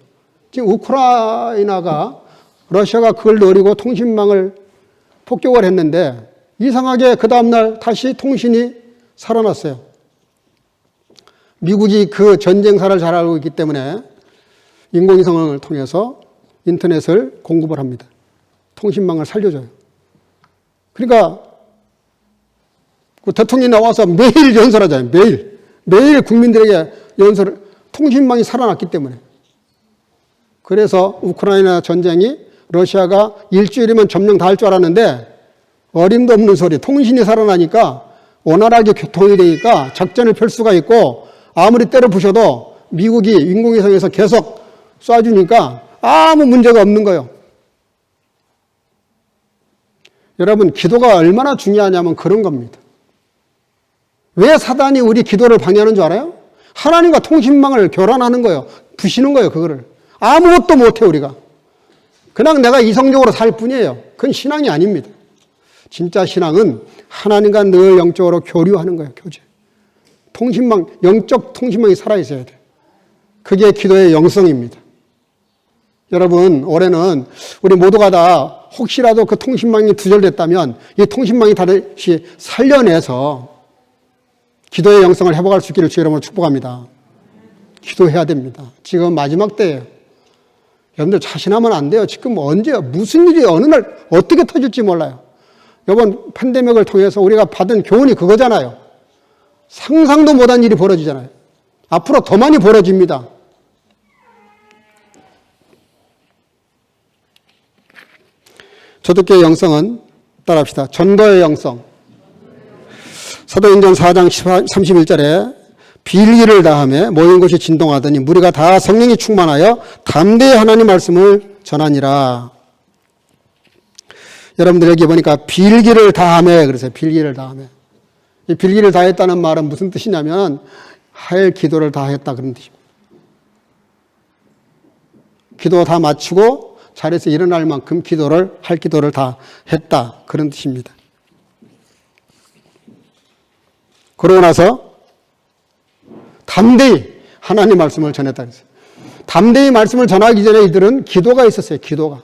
지금 우크라이나가, 러시아가 그걸 노리고 통신망을 폭격을 했는데 이상하게 그 다음날 다시 통신이 살아났어요. 미국이 그 전쟁사를 잘 알고 있기 때문에 인공위성을 통해서 인터넷을 공급을 합니다. 통신망을 살려줘요. 그러니까 그 대통령이 나와서 매일 연설하잖아요. 매일 국민들에게 연설을, 통신망이 살아났기 때문에. 그래서 우크라이나 전쟁이 러시아가 일주일이면 점령 다 할 줄 알았는데 어림도 없는 소리, 통신이 살아나니까 원활하게 교통이 되니까 작전을 펼 수가 있고 아무리 때려 부셔도 미국이 인공위성에서 계속 쏴주니까 아무 문제가 없는 거예요. 여러분, 기도가 얼마나 중요하냐면 그런 겁니다. 왜 사단이 우리 기도를 방해하는 줄 알아요? 하나님과 통신망을 교란하는 거예요. 부시는 거예요, 그거를. 아무것도 못해, 우리가. 그냥 내가 이성적으로 살 뿐이에요. 그건 신앙이 아닙니다. 진짜 신앙은 하나님과 늘 영적으로 교류하는 거예요, 교제. 통신망, 영적 통신망이 살아있어야 돼요. 그게 기도의 영성입니다. 여러분, 올해는 우리 모두가 다 혹시라도 그 통신망이 두절됐다면 이 통신망이 다시 살려내서 기도의 영성을 회복할 수 있기를 주의 이름으로 축복합니다. 기도해야 됩니다. 지금 마지막 때예요. 여러분들 자신하면 안 돼요. 지금 언제 무슨 일이 어느 날 어떻게 터질지 몰라요. 이번 팬데믹을 통해서 우리가 받은 교훈이 그거잖아요. 상상도 못한 일이 벌어지잖아요. 앞으로 더 많이 벌어집니다. 초대교회 영성은 따라합시다. 전도의 영성. 사도행전 4장 31절에 빌기를 다하며 모인 곳이 진동하더니 무리가 다 성령이 충만하여 담대히 하나님 말씀을 전하니라. 여러분들 여기 보니까 빌기를 다하며 그러세요. 빌기를 다하며. 이 빌기를 다했다는 말은 무슨 뜻이냐면 할 기도를 다했다 그런 뜻입니다. 기도 다 마치고 자리에서 일어날 만큼 할 기도를 다 했다 그런 뜻입니다. 그러고 나서 담대히 하나님 말씀을 전했다 그랬어요. 담대히 말씀을 전하기 전에 이들은 기도가 있었어요. 기도가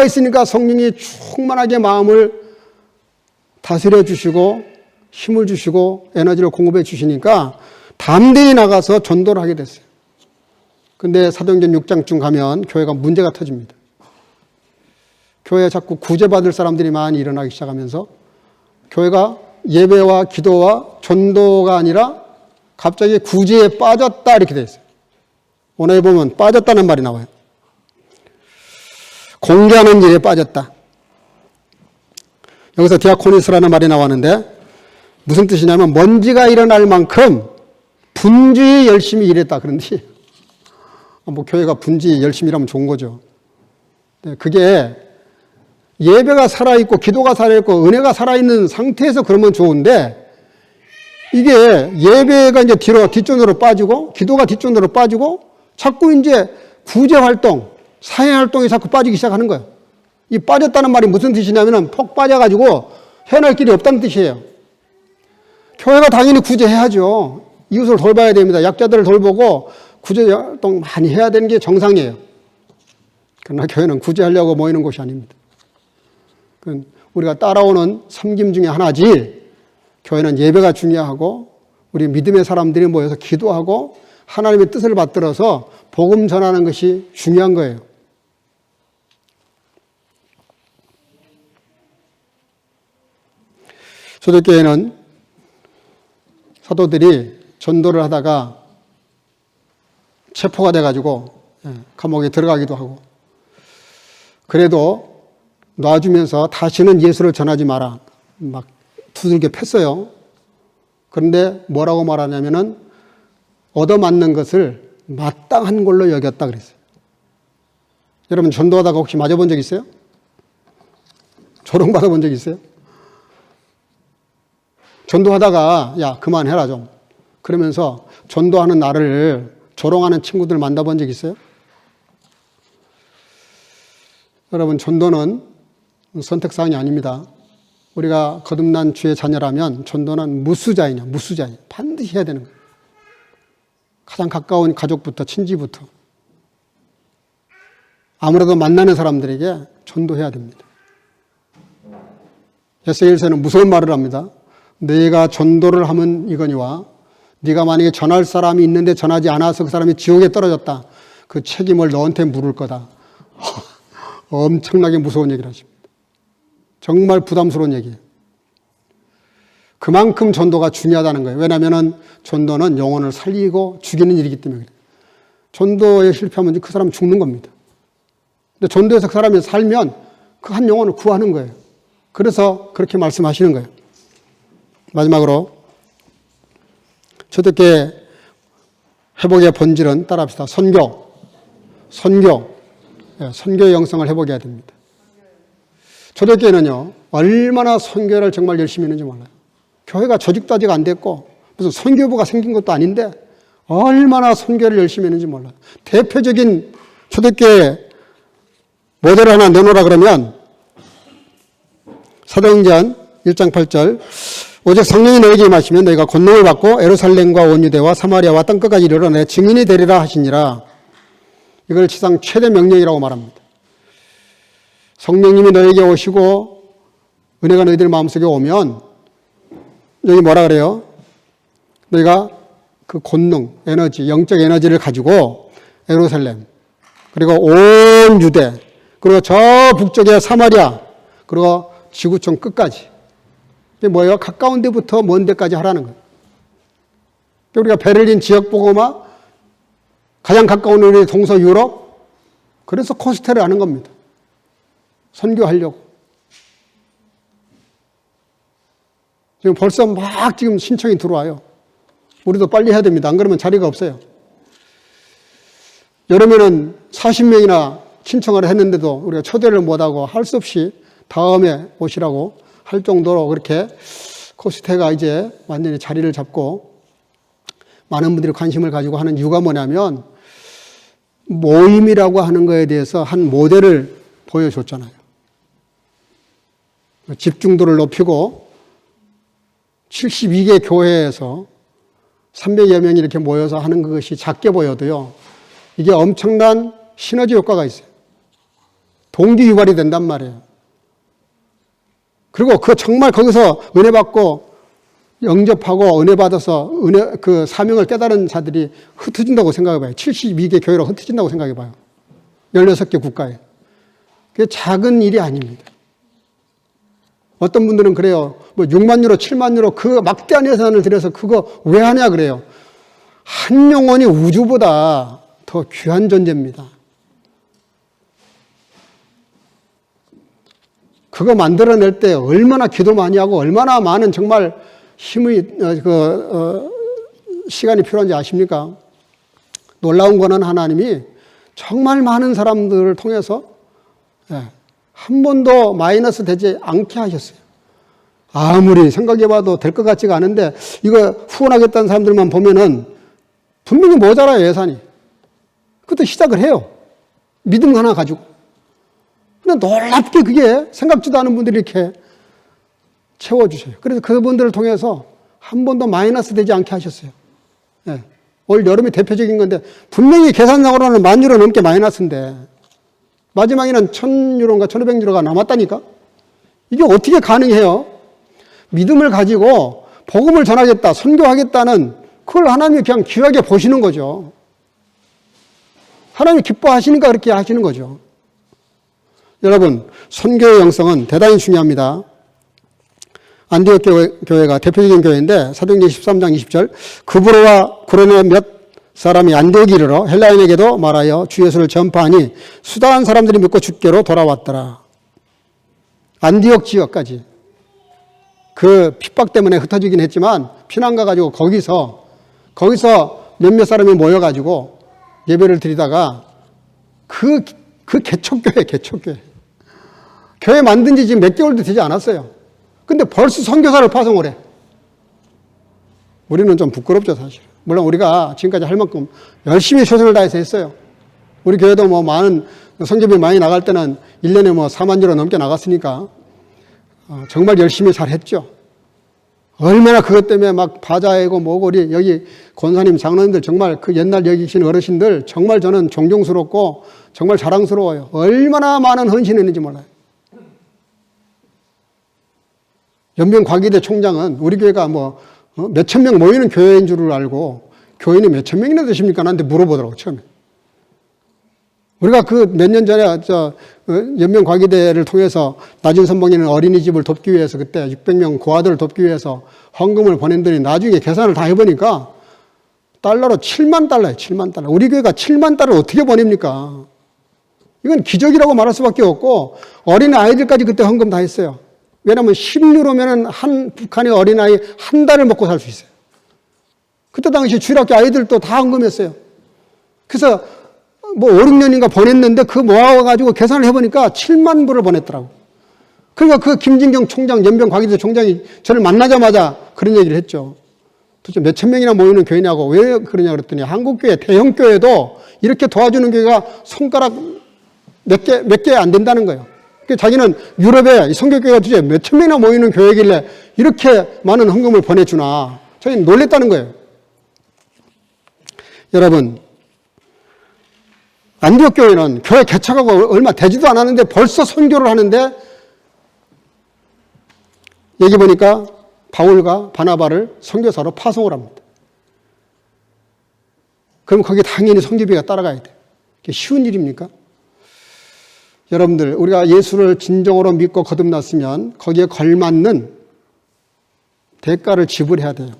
있으니까 성령이 충만하게 마음을 다스려 주시고 힘을 주시고 에너지를 공급해 주시니까 담대히 나가서 전도를 하게 됐어요. 근데 사도행전 6장쯤 가면 교회가 문제가 터집니다. 교회에 자꾸 구제받을 사람들이 많이 일어나기 시작하면서 교회가 예배와 기도와 전도가 아니라 갑자기 구제에 빠졌다 이렇게 되어 있어요. 오늘 보면 빠졌다는 말이 나와요. 공개하는 일에 빠졌다. 여기서 디아코니스라는 말이 나왔는데 무슨 뜻이냐면 먼지가 일어날 만큼 분주히 열심히 일했다 그런 뜻이에요. 뭐 교회가 분주히 열심히 일하면 좋은 거죠. 그게 예배가 살아있고 기도가 살아있고 은혜가 살아있는 상태에서 그러면 좋은데 이게 예배가 이제 뒷전으로 빠지고 기도가 뒷전으로 빠지고 자꾸 이제 구제활동, 사회활동이 자꾸 빠지기 시작하는 거예요. 이 빠졌다는 말이 무슨 뜻이냐면 폭 빠져가지고 헤어날 길이 없다는 뜻이에요. 교회가 당연히 구제해야죠. 이웃을 돌봐야 됩니다. 약자들을 돌보고 구제활동 많이 해야 되는 게 정상이에요. 그러나 교회는 구제하려고 모이는 곳이 아닙니다. 우리가 따라오는 섬김 중에 하나지 교회는 예배가 중요하고 우리 믿음의 사람들이 모여서 기도하고 하나님의 뜻을 받들어서 복음 전하는 것이 중요한 거예요. 초대교회는 사도들이 전도를 하다가 체포가 돼가지고 감옥에 들어가기도 하고 그래도 놔주면서 다시는 예수를 전하지 마라 막 두들겨 팼어요. 그런데 뭐라고 말하냐면은 얻어맞는 것을 마땅한 걸로 여겼다 그랬어요. 여러분 전도하다가 혹시 맞아본 적 있어요? 조롱받아 본 적 있어요? 전도하다가 야 그만해라 좀 그러면서 전도하는 나를 조롱하는 친구들 만나본 적 있어요? 여러분 전도는 선택사항이 아닙니다. 우리가 거듭난 주의 자녀라면 전도는 무수자이냐 반드시 해야 되는 거예요. 가장 가까운 가족부터 친지부터 아무래도 만나는 사람들에게 전도해야 됩니다. 에스겔서는 무서운 말을 합니다. 내가 전도를 하면 이거니와 네가 만약에 전할 사람이 있는데 전하지 않아서 그 사람이 지옥에 떨어졌다. 그 책임을 너한테 물을 거다. 엄청나게 무서운 얘기를 하십니다. 정말 부담스러운 얘기예요. 그만큼 전도가 중요하다는 거예요. 왜냐하면 전도는 영혼을 살리고 죽이는 일이기 때문에 그래요. 전도에 실패하면 그 사람은 죽는 겁니다. 근데 전도에서 그 사람이 살면 그 한 영혼을 구하는 거예요. 그래서 그렇게 말씀하시는 거예요. 마지막으로 초대교회 회복의 본질은 따라합시다. 선교의 영성을 회복해야 됩니다. 초대교회는요, 얼마나 선교를 정말 열심히 했는지 몰라요. 교회가 조직도 아직 안 됐고 무슨 선교부가 생긴 것도 아닌데 얼마나 선교를 열심히 했는지 몰라요. 대표적인 초대교회 모델을 하나 내놓으라 그러면 사도행전 1장 8절 오직 성령이 너에게 임하시면 너희가 권능을 받고 예루살렘과 온 유대와 사마리아와 땅끝까지 이르러 내 증인이 되리라 하시니라. 이걸 지상 최대 명령이라고 말합니다. 성령님이 너에게 오시고 은혜가 너희들 마음속에 오면 여기 뭐라 그래요? 너희가 그 권능, 에너지, 영적 에너지를 가지고 예루살렘, 그리고 온 유대, 그리고 저 북쪽의 사마리아, 그리고 지구촌 끝까지. 이게 뭐예요? 가까운 데부터 먼 데까지 하라는 거예요. 우리가 베를린 지역 보고마, 가장 가까운 우리 동서 유럽, 그래서 코스테를 하는 겁니다. 선교하려고. 지금 벌써 막 지금 신청이 들어와요. 우리도 빨리 해야 됩니다. 안 그러면 자리가 없어요. 여름에는 40명이나 신청을 했는데도 우리가 초대를 못하고 할 수 없이 다음에 오시라고 할 정도로 그렇게 코스테가 이제 완전히 자리를 잡고 많은 분들이 관심을 가지고 하는 이유가 뭐냐면 모임이라고 하는 거에 대해서 한 모델을 보여줬잖아요. 집중도를 높이고 72개 교회에서 300여 명이 이렇게 모여서 하는 것이 작게 보여도요, 이게 엄청난 시너지 효과가 있어요. 동기 유발이 된단 말이에요. 그리고 그 정말 거기서 은혜 받고 영접하고 은혜 받아서 그 사명을 깨달은 자들이 흩어진다고 생각해 봐요. 72개 교회로 흩어진다고 생각해 봐요. 16개 국가에. 그게 작은 일이 아닙니다. 어떤 분들은 그래요. 뭐 6만 유로, 7만 유로 그 막대한 예산을 들여서 그거 왜 하냐 그래요. 한 영혼이 우주보다 더 귀한 존재입니다. 그거 만들어낼 때 얼마나 기도 많이 하고 얼마나 많은 정말 시간이 필요한지 아십니까? 놀라운 거는 하나님이 정말 많은 사람들을 통해서 한 번도 마이너스 되지 않게 하셨어요. 아무리 생각해봐도 될 것 같지가 않은데 이거 후원하겠다는 사람들만 보면은 분명히 모자라요, 예산이. 그것도 시작을 해요. 믿음 하나 가지고. 근데 놀랍게 그게 생각지도 않은 분들이 이렇게 채워주셔요. 그래서 그분들을 통해서 한 번도 마이너스 되지 않게 하셨어요. 네. 올 여름이 대표적인 건데 분명히 계산상으로는 10,000유로 넘게 마이너스인데 마지막에는 1,000유로인가 1,500유로가 남았다니까? 이게 어떻게 가능해요? 믿음을 가지고 복음을 전하겠다, 선교하겠다는 그걸 하나님이 그냥 귀하게 보시는 거죠. 하나님이 기뻐하시니까 그렇게 하시는 거죠. 여러분, 선교의 영성은 대단히 중요합니다. 안디옥 교회가 대표적인 교회인데 사도행전 13장 20절 그브로와 구레네 몇 사람이 안디옥에 이르러 헬라인에게도 말하여 주 예수를 전파하니 수다한 사람들이 믿고 주께로 돌아왔더라. 안디옥 지역까지 그 핍박 때문에 흩어지긴 했지만 피난 가가지고 거기서 몇몇 사람이 모여가지고 예배를 드리다가 그 개척교회 교회 만든 지 지금 몇 개월도 되지 않았어요. 근데 벌써 선교사를 파송을 해. 우리는 좀 부끄럽죠, 사실. 물론 우리가 지금까지 할 만큼 열심히 최선을 다해서 했어요. 우리 교회도 뭐 많은 선교비 많이 나갈 때는 1년에 뭐 4만 유로 넘게 나갔으니까 정말 열심히 잘 했죠. 얼마나 그것 때문에 막 바자회고 뭐고 우리 여기 권사님 장로님들 정말 그 옛날 여기 계신 어르신들 정말 저는 존경스럽고 정말 자랑스러워요. 얼마나 많은 헌신했는지 몰라요. 연변 과기대 총장은 우리 교회가 뭐 몇천 명 모이는 교회인 줄을 알고 교인이 몇천 명이나 되십니까? 나한테 물어보더라고, 처음에. 우리가 그 몇 년 전에 연명과기대를 통해서 낮은 선봉에는 어린이집을 돕기 위해서 그때 600명 고아들을 돕기 위해서 헌금을 보냈더니 나중에 계산을 다 해보니까 달러로 7만 달러예요, 7만 달러. 우리 교회가 7만 달러를 어떻게 보냅니까? 이건 기적이라고 말할 수밖에 없고 어린 아이들까지 그때 헌금 다 했어요. 왜냐하면 10유로면 한 북한의 어린아이 한 달을 먹고 살 수 있어요. 그때 당시 주일학교 아이들도 다 헌금했어요. 그래서 뭐 5, 6년인가 보냈는데 그 모아가지고 계산을 해보니까 7만 불을 보냈더라고. 그러니까 그 김진경 총장, 연변과기대 총장이 저를 만나자마자 그런 얘기를 했죠. 도대체 몇천 명이나 모이는 교회냐고 왜 그러냐 그랬더니 한국교회, 대형교회도 이렇게 도와주는 교회가 손가락 몇 개 안 된다는 거예요. 그러니까 자기는 유럽에 성교교회가 도대체 몇천 명이나 모이는 교회길래 이렇게 많은 헌금을 보내주나. 저희는 놀랬다는 거예요. 여러분, 안디옥 교회는 교회 개척하고 얼마 되지도 않았는데 벌써 선교를 하는데 여기 보니까 바울과 바나바를 선교사로 파송을 합니다. 그럼 거기에 당연히 선교비가 따라가야 돼요. 이게 쉬운 일입니까? 여러분들, 우리가 예수를 진정으로 믿고 거듭났으면 거기에 걸맞는 대가를 지불해야 돼요.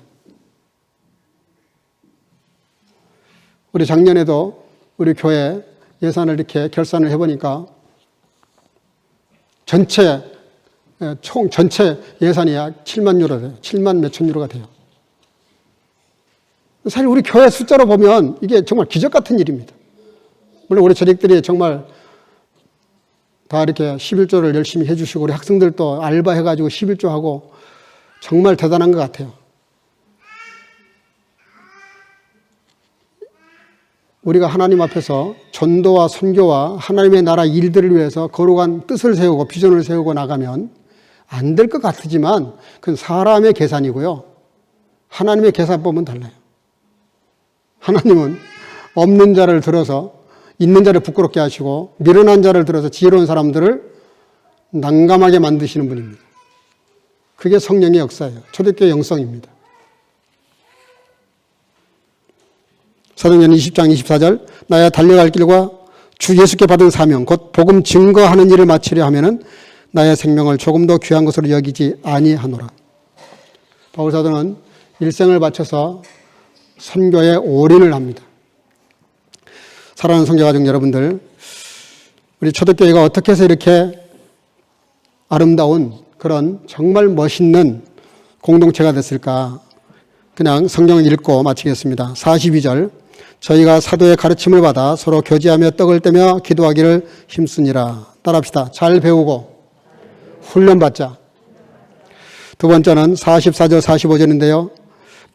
우리 작년에도 우리 교회 예산을 이렇게 결산을 해보니까 전체 예산이 약 7만 유로 돼요. 7만 몇천 유로가 돼요. 사실 우리 교회 숫자로 보면 이게 정말 기적 같은 일입니다. 물론 우리 조직들이 정말 다 이렇게 11조를 열심히 해주시고 우리 학생들도 알바해가지고 11조 하고 정말 대단한 것 같아요. 우리가 하나님 앞에서 전도와 선교와 하나님의 나라 일들을 위해서 거룩한 뜻을 세우고 비전을 세우고 나가면 안 될 것 같지만 그건 사람의 계산이고요. 하나님의 계산법은 달라요. 하나님은 없는 자를 들어서 있는 자를 부끄럽게 하시고 미련한 자를 들어서 지혜로운 사람들을 난감하게 만드시는 분입니다. 그게 성령의 역사예요. 초대교회 영성입니다. 사도행전 20장 24절 나야 달려갈 길과 주 예수께 받은 사명 곧 복음 증거하는 일을 마치려 하면은 나의 생명을 조금도 귀한 것으로 여기지 아니하노라. 바울 사도는 일생을 바쳐서 선교에 올인을 합니다. 사랑하는 성교가족 여러분들, 우리 초대교회가 어떻게 해서 이렇게 아름다운 그런 정말 멋있는 공동체가 됐을까? 그냥 성경을 읽고 마치겠습니다. 42절 저희가 사도의 가르침을 받아 서로 교제하며 떡을 떼며 기도하기를 힘쓰니라. 따라합시다. 잘 배우고 훈련받자. 두 번째는 44절 45절인데요.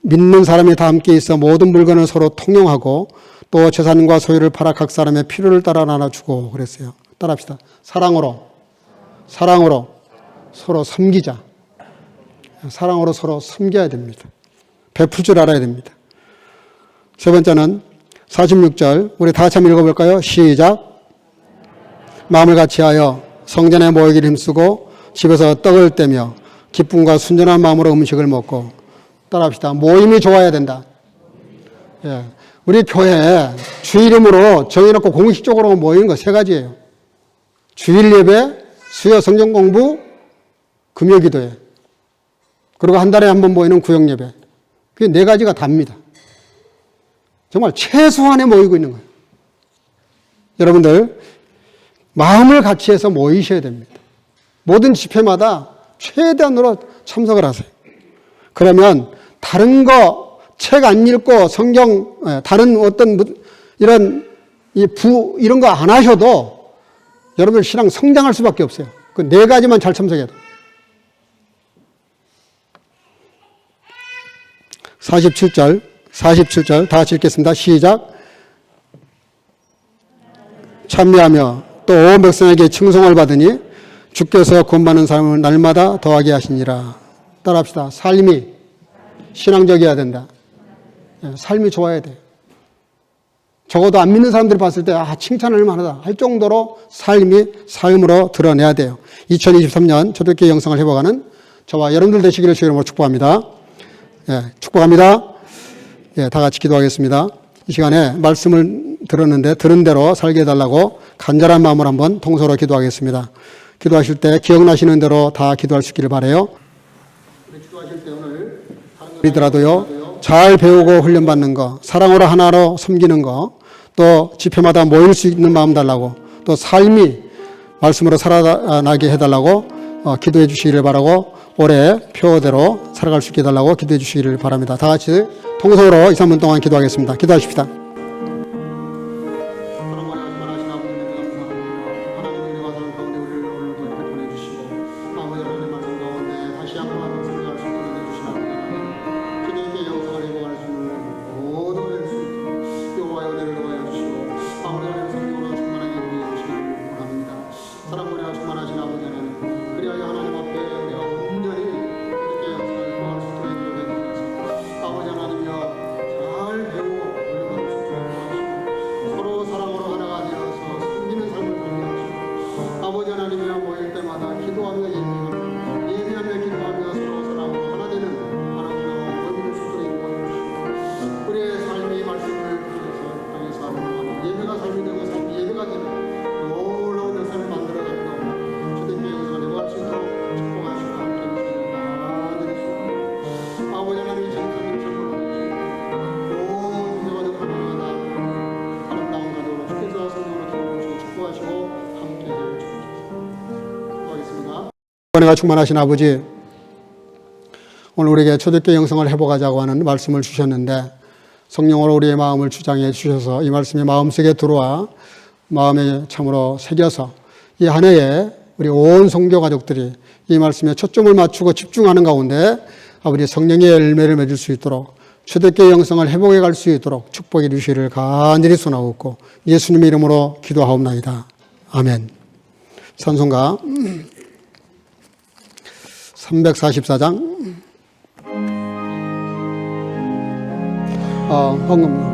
믿는 사람이 다 함께 있어 모든 물건을 서로 통용하고 또 재산과 소유를 팔아 각 사람의 필요를 따라 나눠주고 그랬어요. 따라합시다. 사랑으로 서로 섬기자. 사랑으로 서로 섬겨야 됩니다. 베풀 줄 알아야 됩니다. 세 번째는 46절 우리 다 같이 한번 읽어볼까요? 시작. 마음을 같이하여 성전에 모이기를 힘쓰고 집에서 떡을 떼며 기쁨과 순전한 마음으로 음식을 먹고. 따라합시다. 모임이 좋아야 된다. 예. 우리 교회 주일 이름으로 정해놓고 공식적으로 모이는 거 세 가지예요. 주일 예배, 수요 성경 공부, 금요 기도회. 그리고 한 달에 한 번 모이는 구역 예배. 그게 네 가지가 답니다. 정말 최소한에 모이고 있는 거예요. 여러분들 마음을 같이 해서 모이셔야 됩니다. 모든 집회마다 최대한으로 참석을 하세요. 그러면 다른 거 책 안 읽고 성경 다른 어떤 이런 이런 거 안 하셔도 여러분들 신앙 성장할 수밖에 없어요. 그 네 가지만 잘 참석해야 돼요. 47절 다 같이 읽겠습니다. 시작. 참여하며 또 온 백성에게 칭송을 받으니 주께서 구원받는 사람을 날마다 더하게 하시니라. 따라합시다. 삶이 신앙적이어야 된다. 삶이 좋아야 돼요. 적어도 안 믿는 사람들이 봤을 때 칭찬할 만하다 할 정도로 삶으로 드러내야 돼요. 2023년 초대교회 영성을 회복하는 저와 여러분들 되시기를 주의 이름으로 축복합니다. 예, 축복합니다. 예, 다 같이 기도하겠습니다. 이 시간에 말씀을 들었는데 들은 대로 살게 해달라고 간절한 마음으로 한번 통서로 기도하겠습니다. 기도하실 때 기억나시는 대로 다 기도할 수 있기를 바라요. 우리 기도하실 때 오늘 이더라도요, 잘 배우고 훈련받는 거, 사랑으로 하나로 섬기는 거, 또 집회마다 모일 수 있는 마음 달라고, 또 삶이 말씀으로 살아나게 해달라고 기도해 주시기를 바라고, 올해 표대로 살아갈 수 있게 해달라고 기도해 주시기를 바랍니다. 다 같이 통성으로 2, 3분 동안 기도하겠습니다. 기도하십시다. 은혜가 충만하신 아버지, 오늘 우리에게 초대교회 영성을 회복하자고 하는 말씀을 주셨는데 성령으로 우리의 마음을 주장해 주셔서 이 말씀이 마음속에 들어와 마음에 참으로 새겨서 이 한 해에 우리 온 성교 가족들이 이 말씀에 초점을 맞추고 집중하는 가운데 아버지 성령의 열매를 맺을 수 있도록 초대교회 영성을 회복해 갈 수 있도록 축복해 주시기를 간절히 소원하옵고 예수님의 이름으로 기도하옵나이다. 아멘. 찬송가 344장 헌금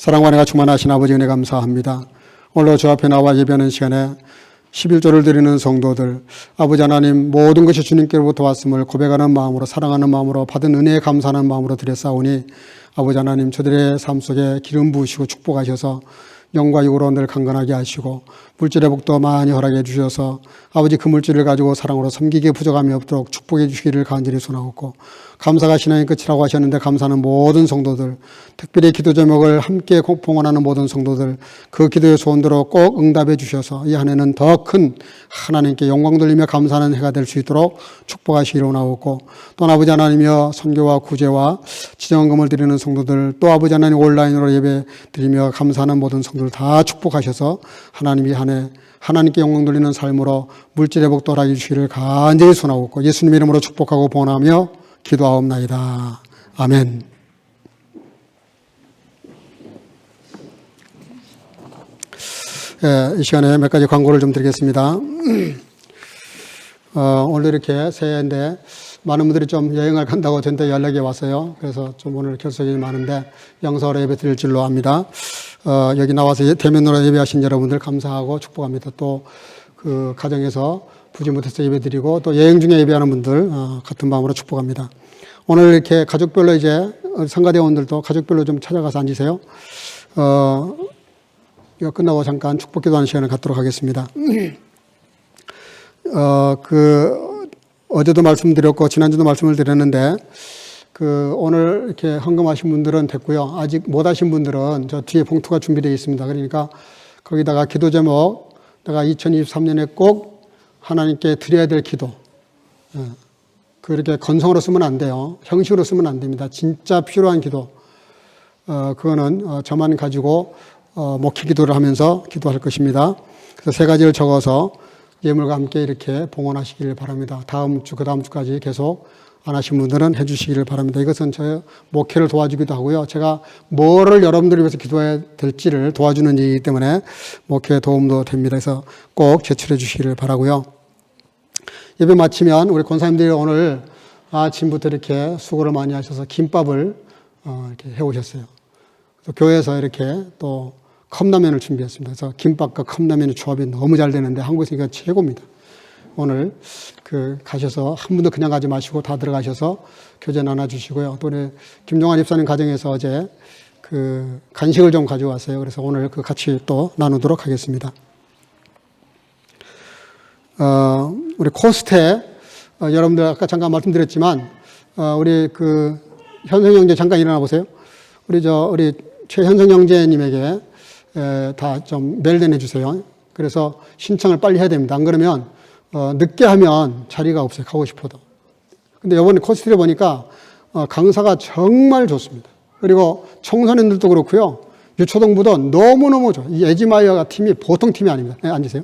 사랑과 은혜가 충만하신 아버지 은혜 감사합니다. 오늘 주 앞에 나와 예배하는 시간에 11조를 드리는 성도들, 아버지 하나님 모든 것이 주님께로부터 왔음을 고백하는 마음으로, 사랑하는 마음으로, 받은 은혜에 감사하는 마음으로 드렸사오니 아버지 하나님 저들의 삶 속에 기름 부으시고 축복하셔서 영과 육으로 늘 강건하게 하시고 물질의 복도 많이 허락해 주셔서 아버지 그 물질을 가지고 사랑으로 섬기기에 부족함이 없도록 축복해 주시기를 간절히 소원하옵고, 감사가 신앙의 끝이라고 하셨는데 감사하는 모든 성도들, 특별히 기도 제목을 함께 봉헌하는 모든 성도들, 그 기도의 소원대로 꼭 응답해 주셔서 이 한 해는 더 큰 하나님께 영광 돌리며 감사하는 해가 될 수 있도록 축복하시기로 나오고, 또 아버지 하나님이여 선교와 구제와 지정금을 드리는 성도들, 또 아버지 하나님 온라인으로 예배 드리며 감사하는 모든 성도들 다 축복하셔서 하나님이 한 해 하나님께 영광 돌리는 삶으로 물질의 복도 허락해 주시기를 간절히 소원하옵고 예수님 이름으로 축복하고 봉헌하며 기도하옵나이다. 아멘. 이 시간에 몇 가지 광고를 좀 드리겠습니다. 오늘 이렇게 새해인데 많은 분들이 좀 여행을 간다고 저한테 연락이 왔어요. 그래서 좀 오늘 결석이 많은데 영서로 예배 드릴 줄로 압니다. 여기 나와서 대면으로 예배하신 여러분들 감사하고 축복합니다. 또 그 가정에서 부지 못해서 예배 드리고 또 여행 중에 예배하는 분들 같은 마음으로 축복합니다. 오늘 이렇게 가족별로 이제 성가대원들도 가족별로 좀 찾아가서 앉으세요. 이거 끝나고 잠깐 축복 기도하는 시간을 갖도록 하겠습니다. 어제도 말씀드렸고 지난주도 말씀을 드렸는데 오늘 이렇게 헌금하신 분들은 됐고요. 아직 못 하신 분들은 저 뒤에 봉투가 준비되어 있습니다. 그러니까 거기다가 기도 제목, 내가 2023년에 꼭 하나님께 드려야 될 기도. 그렇게 건성으로 쓰면 안 돼요. 형식으로 쓰면 안 됩니다. 진짜 필요한 기도. 그거는 저만 가지고 목회 기도를 하면서 기도할 것입니다. 그래서 세 가지를 적어서 예물과 함께 이렇게 봉헌하시기를 바랍니다. 다음 주, 그 다음 주까지 계속 안 하신 분들은 해 주시기를 바랍니다. 이것은 저의 목회를 도와주기도 하고요. 제가 뭐를 여러분들을 위해서 기도해야 될지를 도와주는 일이기 때문에 목회에 도움도 됩니다. 그래서 꼭 제출해 주시기를 바라고요. 예배 마치면 우리 권사님들이 오늘 아침부터 이렇게 수고를 많이 하셔서 김밥을 이렇게 해 오셨어요. 교회에서 이렇게 또 컵라면을 준비했습니다. 그래서 김밥과 컵라면의 조합이 너무 잘 되는데 한국에서 이거 최고입니다. 오늘 가셔서 한 분도 그냥 가지 마시고 다 들어가셔서 교제 나눠주시고요. 또 우리 김종환 집사님 가정에서 어제 간식을 좀 가져왔어요. 그래서 오늘 같이 또 나누도록 하겠습니다. 우리 코스테 여러분들 아까 잠깐 말씀드렸지만 우리 현성 형제 잠깐 일어나 보세요. 우리 최현성 형제님에게 다 좀 메일 내주세요. 그래서 신청을 빨리 해야 됩니다. 안 그러면 늦게 하면 자리가 없어요. 가고 싶어도. 근데 이번에 코스트를 보니까 강사가 정말 좋습니다. 그리고 청소년들도 그렇고요. 유초동부도 너무너무 좋아요. 이 에지마이어 팀이 보통 팀이 아닙니다. 네, 앉으세요.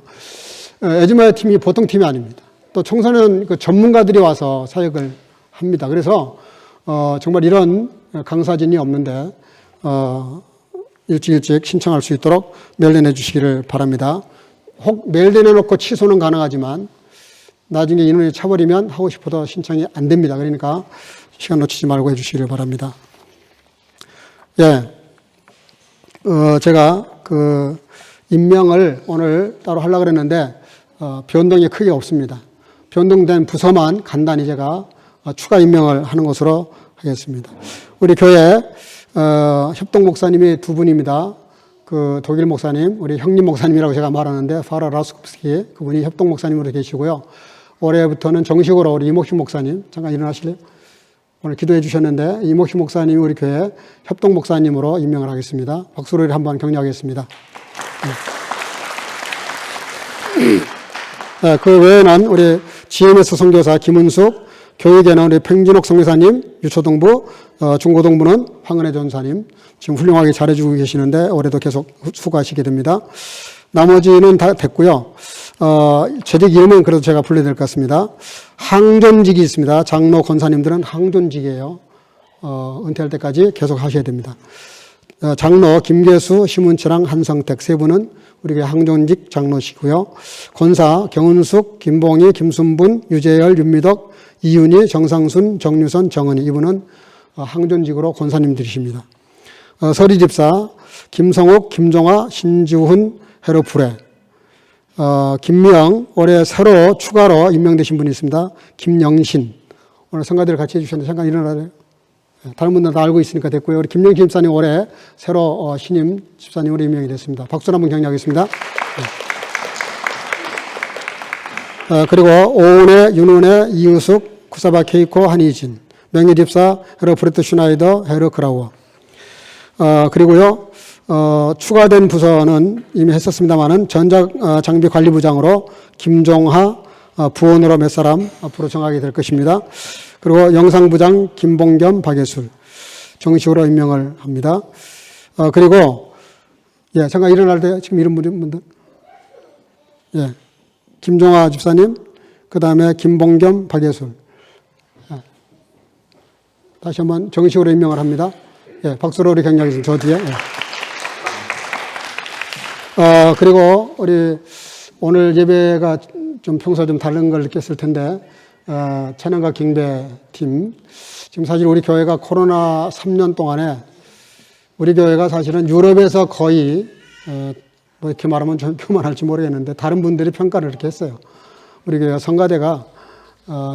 에지마이어 팀이 보통 팀이 아닙니다. 또 청소년 전문가들이 와서 사역을 합니다. 그래서 정말 이런 강사진이 없는데 일찍 신청할 수 있도록 메일 내주시기를 바랍니다. 혹 메일 내놓고 취소는 가능하지만 나중에 인원이 차버리면 하고 싶어도 신청이 안 됩니다. 그러니까 시간 놓치지 말고 해주시기를 바랍니다. 예, 제가 임명을 오늘 따로 하려고 그랬는데 변동이 크게 없습니다. 변동된 부서만 간단히 제가 추가 임명을 하는 것으로 하겠습니다. 우리 교회 협동 목사님이 두 분입니다. 독일 목사님, 우리 형님 목사님이라고 제가 말하는데 파라 라스콥스키 그분이 협동 목사님으로 계시고요. 올해부터는 정식으로 우리 이목식 목사님, 잠깐 일어나실래요? 오늘 기도해 주셨는데 이목식 목사님이 우리 교회 협동 목사님으로 임명을 하겠습니다. 박수로 한번 격려하겠습니다. 네, 그 외에는 우리 GMS 선교사 김은숙, 교육에는 우리 팽진옥 선교사님, 유초동부, 중고동부는 황은혜 전사님 지금 훌륭하게 잘해주고 계시는데 올해도 계속 수고하시게 됩니다. 나머지는 다 됐고요. 재직 이름은 그래도 제가 불러야 될 것 같습니다. 항존직이 있습니다. 장로 권사님들은 항존직이에요. 은퇴할 때까지 계속 하셔야 됩니다. 장로 김계수, 심은철랑 한성택 세 분은 우리 항존직 장로시고요. 권사 경은숙, 김봉희, 김순분, 유재열, 윤미덕, 이윤희, 정상순, 정유선, 정은희 이분은 항존직으로 권사님들이십니다. 서리집사 김성욱, 김종화, 신지훈, 헤로프레, 김미영, 올해 새로 추가로 임명되신 분이 있습니다. 김영신. 오늘 성가대를 같이 해주셨는데 잠깐 일어나래요. 다른 분들은 다 알고 있으니까 됐고요. 우리 김영기 집사님 올해 새로 신임 집사님으로 임명이 됐습니다. 박수로 한번 격려하겠습니다. 그리고 오은혜, 윤은혜, 이우숙, 구사바 케이코, 한희진, 명예 집사 헤르프리트 슈나이더, 헤르 크라우어. 그리고요, 추가된 부서는 이미 했었습니다만은 전자장비관리부장으로 김종하 부원으로 몇 사람 앞으로 정하게 될 것입니다. 그리고 영상부장 김봉겸, 박예술 정식으로 임명을 합니다. 그리고 잠깐 일어날 때 지금 이런 분들 김종하 집사님, 그 다음에 김봉겸, 박예술 다시 한번 정식으로 임명을 합니다. 박수로 우리 격려하겠습니다. 저 뒤에. 그리고 우리 오늘 예배가 좀 평소와 좀 다른 걸 느꼈을 텐데, 찬양과 경배팀. 지금 사실 우리 교회가 코로나 3년 동안에 우리 교회가 사실은 유럽에서 거의, 뭐 이렇게 말하면 좀 교만할지 모르겠는데, 다른 분들이 평가를 이렇게 했어요. 우리 교회 성가대가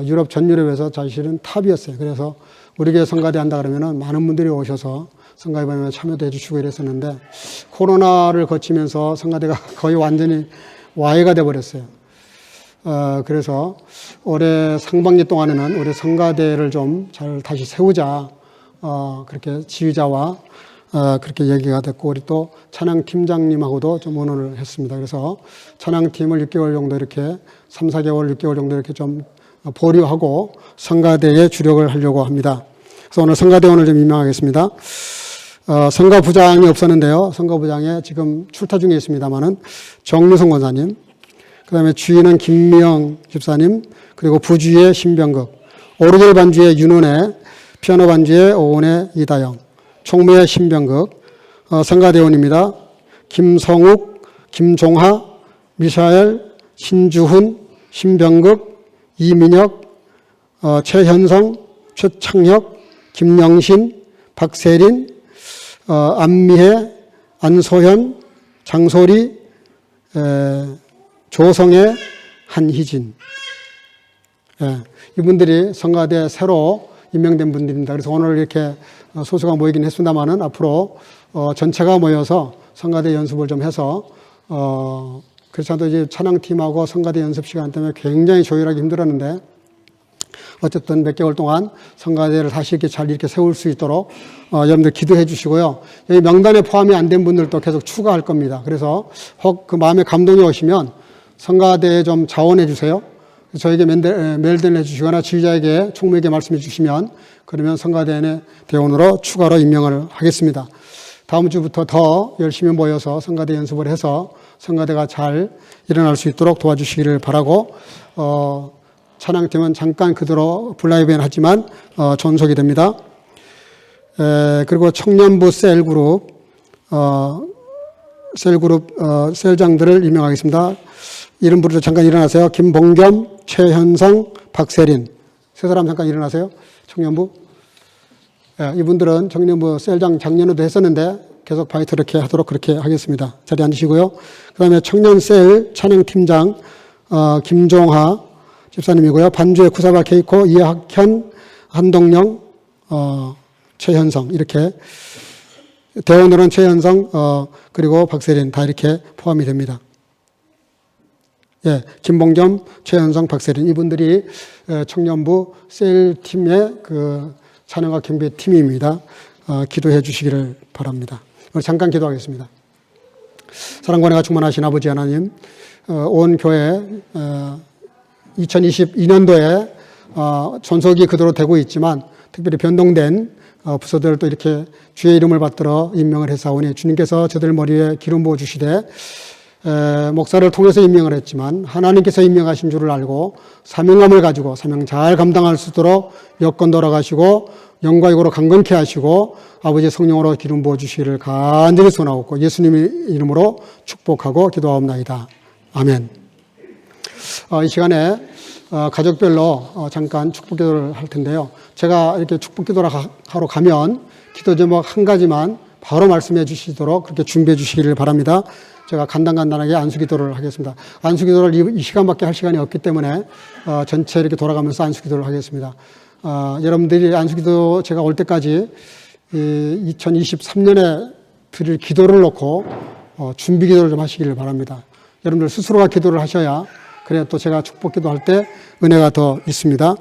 유럽, 전 유럽에서 사실은 탑이었어요. 그래서 우리 교회 성가대 한다 그러면은 많은 분들이 오셔서 성가대에 참여도 해주시고 이랬었는데, 코로나를 거치면서 성가대가 거의 완전히 와해가 돼버렸어요. 그래서 올해 상반기 동안에는 우리 성가대를 좀 잘 다시 세우자, 그렇게 지휘자와 그렇게 얘기가 됐고, 우리 또 찬양팀장님하고도 좀 의논을 했습니다. 그래서 찬양팀을 6개월 정도 이렇게 3, 4개월, 6개월 정도 이렇게 좀 보류하고 성가대에 주력을 하려고 합니다. 그래서 오늘 성가대원을 좀 임명하겠습니다. 성가부장이 없었는데요. 성가부장에 지금 출타 중에 있습니다만은 정유성 권사님, 그 다음에 주인은 김미영 집사님, 그리고 부주의 신병극, 오르겔 반주의 윤은혜, 피아노 반주의 오은혜 이다영, 총무의 신병극, 성가대원입니다. 김성욱, 김종하, 미샤엘, 신주훈, 신병극, 이민혁, 최현성, 최창혁, 김영신, 박세린, 안미혜, 안소현, 장소리, 조성애, 한희진. 이분들이 성가대 새로 임명된 분들입니다. 그래서 오늘 이렇게 소수가 모이긴 했습니다만은 앞으로 전체가 모여서 성가대 연습을 좀 해서 그렇지 않아도 이제 찬양팀하고 성가대 연습 시간 때문에 굉장히 조율하기 힘들었는데, 어쨌든 몇 개월 동안 성가대를 다시 이렇게 잘 이렇게 세울 수 있도록 여러분들 기도해 주시고요. 여기 명단에 포함이 안 된 분들도 계속 추가할 겁니다. 그래서 혹 그 마음에 감동이 오시면 성가대에 좀 자원해 주세요. 저에게 메일을 해주시거나 지휘자에게, 총무에게 말씀해 주시면, 그러면 성가대 대원으로 추가로 임명을 하겠습니다. 다음 주부터 더 열심히 모여서 성가대 연습을 해서 성가대가 잘 일어날 수 있도록 도와주시기를 바라고, 찬양팀은 잠깐 그대로 블라이브엔 하지만 존속이 됩니다. 그리고 청년부 셀그룹 셀장들을 임명하겠습니다. 이름 부르죠. 잠깐 일어나세요. 김봉겸, 최현성, 박세린. 세 사람 잠깐 일어나세요. 청년부. 이분들은 청년부 셀장 작년에도 했었는데 계속 바이트 이렇게 하도록 그렇게 하겠습니다. 자리에 앉으시고요. 그 다음에 청년셀 찬양팀장 김종하 집사님이고요. 반주의 구사바 케이코, 이학현, 한동영, 최현성, 이렇게. 대원으로는 최현성, 그리고 박세린 다 이렇게 포함이 됩니다. 김봉겸, 최현성, 박세린. 이분들이 청년부 셀팀의 그 찬양과 경배 팀입니다. 기도해 주시기를 바랍니다. 오늘 잠깐 기도하겠습니다. 사랑과 은혜가 충만하신 아버지 하나님, 온 교회 2022년도에 존속이 그대로 되고 있지만 특별히 변동된 부서들 또 이렇게 주의 이름을 받들어 임명을 했사오니, 주님께서 저들 머리에 기름 부어 주시되 목사를 통해서 임명을 했지만 하나님께서 임명하신 줄을 알고 사명감을 가지고 사명 잘 감당할 수 있도록 여건 돌아가시고 영광으로 강건케 하시고 아버지의 성령으로 기름 부어 주시기를 간절히 소원하옵고 예수님의 이름으로 축복하고 기도하옵나이다. 아멘. 이 시간에 가족별로 잠깐 축복 기도를 할 텐데요. 제가 이렇게 축복 기도를 하러 가면 기도 제목 한 가지만 바로 말씀해 주시도록 그렇게 준비해 주시기를 바랍니다. 제가 간단하게 안수 기도를 하겠습니다. 안수 기도를 이 시간밖에 할 시간이 없기 때문에 전체 이렇게 돌아가면서 안수 기도를 하겠습니다. 여러분들이 안수기도 제가 올 때까지 2023년에 드릴 기도를 놓고 준비 기도를 좀 하시기를 바랍니다. 여러분들 스스로가 기도를 하셔야 그래야 또 제가 축복 기도할 때 은혜가 더 있습니다.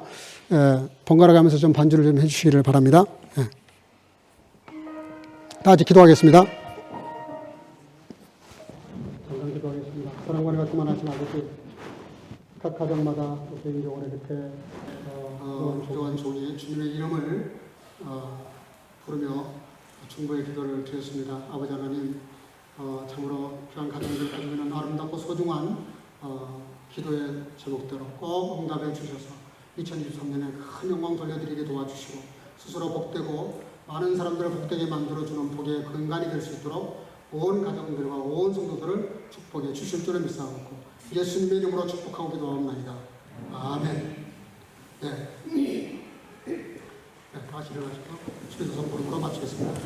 번갈아 가면서 좀 반주를 좀 해주시기를 바랍니다. 다 같이 기도하겠습니다. 잠깐 기도하겠습니다. 사랑과가 그만하신 아버지, 각 가정마다 또 개인적으로 이렇게 부족한 종이 주님의 이름을 부르며 중보의 기도를 드렸습니다. 아버지 하나님, 참으로 귀한 가정들 가지고 있는 아름답고 소중한 기도의 제목대로 꼭 응답해 주셔서 2023년에 큰 영광 돌려드리게 도와주시고 스스로 복되고 많은 사람들을 복되게 만들어주는 복의 근간이 될 수 있도록 온 가정들과 온 성도들을 축복해 주실 줄을 믿사옵고 예수님의 이름으로 축복하고 기도하옵나이다. 아멘. 네. 다시 일어나시고 주께서 선포로 마치겠습니다.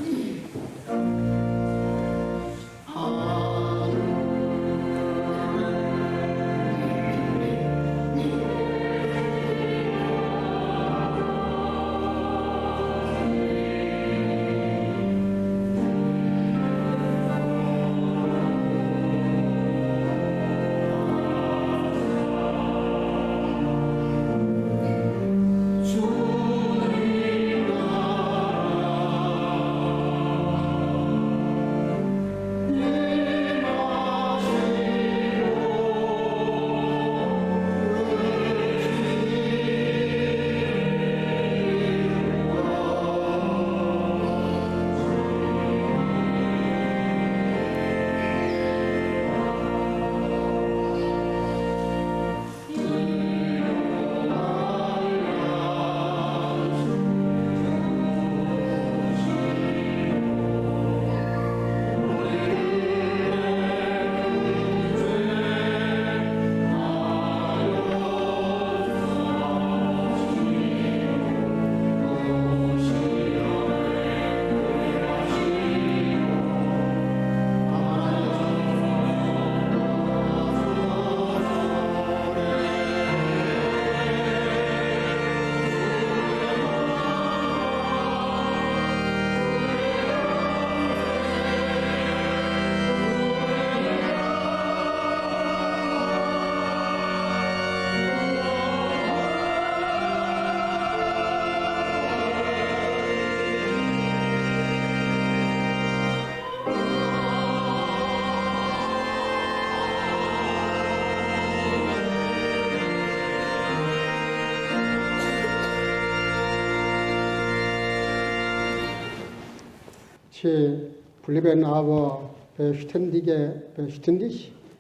Blieben aber beständig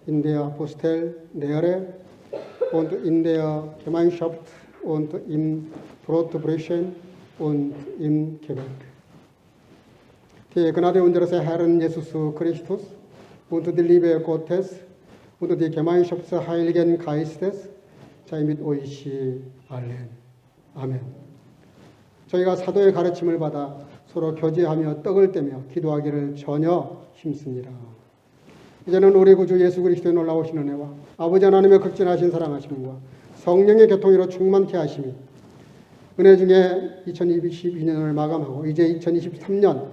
in der Apostelllehre und in der Gemeinschaft und im Brotbrechen und im Gebet. Die Gnade unseres Herrn Jesus Christus und die Liebe Gottes und die Gemeinschaft des Heiligen Geistes sei mit euch allen. 아멘. 저희가 사도의 가르침을 받아 서로 교제하며 떡을 떼며 기도하기를 전혀 힘씁니다. 이제는 우리 구주 예수 그리스도의 놀라우신 은혜와 아버지 하나님의 극진하신 사랑하심과 성령의 교통으로 충만케 하심이 은혜 중에 2022년을 마감하고 이제 2023년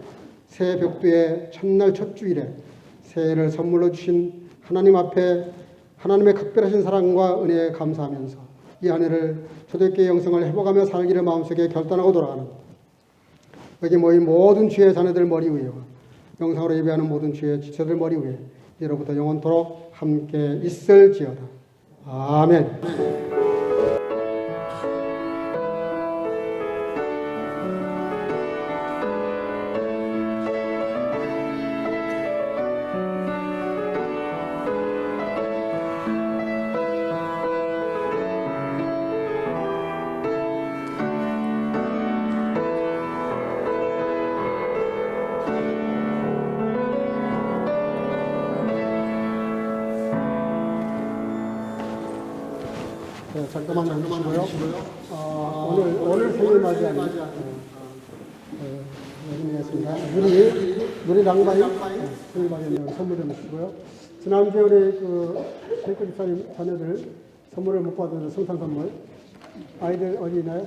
새해 벽두의 첫날 첫 주일에 새해를 선물로 주신 하나님 앞에 하나님의 각별하신 사랑과 은혜에 감사하면서 이 한 해를 초대교회 영성을 회복하며 살기를 마음속에 결단하고 돌아가는 여기 모인 모든 주의 자녀들 머리 위에 영상으로 예배하는 모든 주의 지체들 머리 위에 이로부터 영원토록 함께 있을지어다. 아멘. 네, 잠깐만 남기시고요. 오늘 생일 맞이하는 여름이었습니다. 누리 랑바이 생일 맞이하는 선물 좀 주시고요. 지난주에 우리 탱크 집사님 자녀들 선물을 못 받은 성탄 선물 아이들 어디 있나요?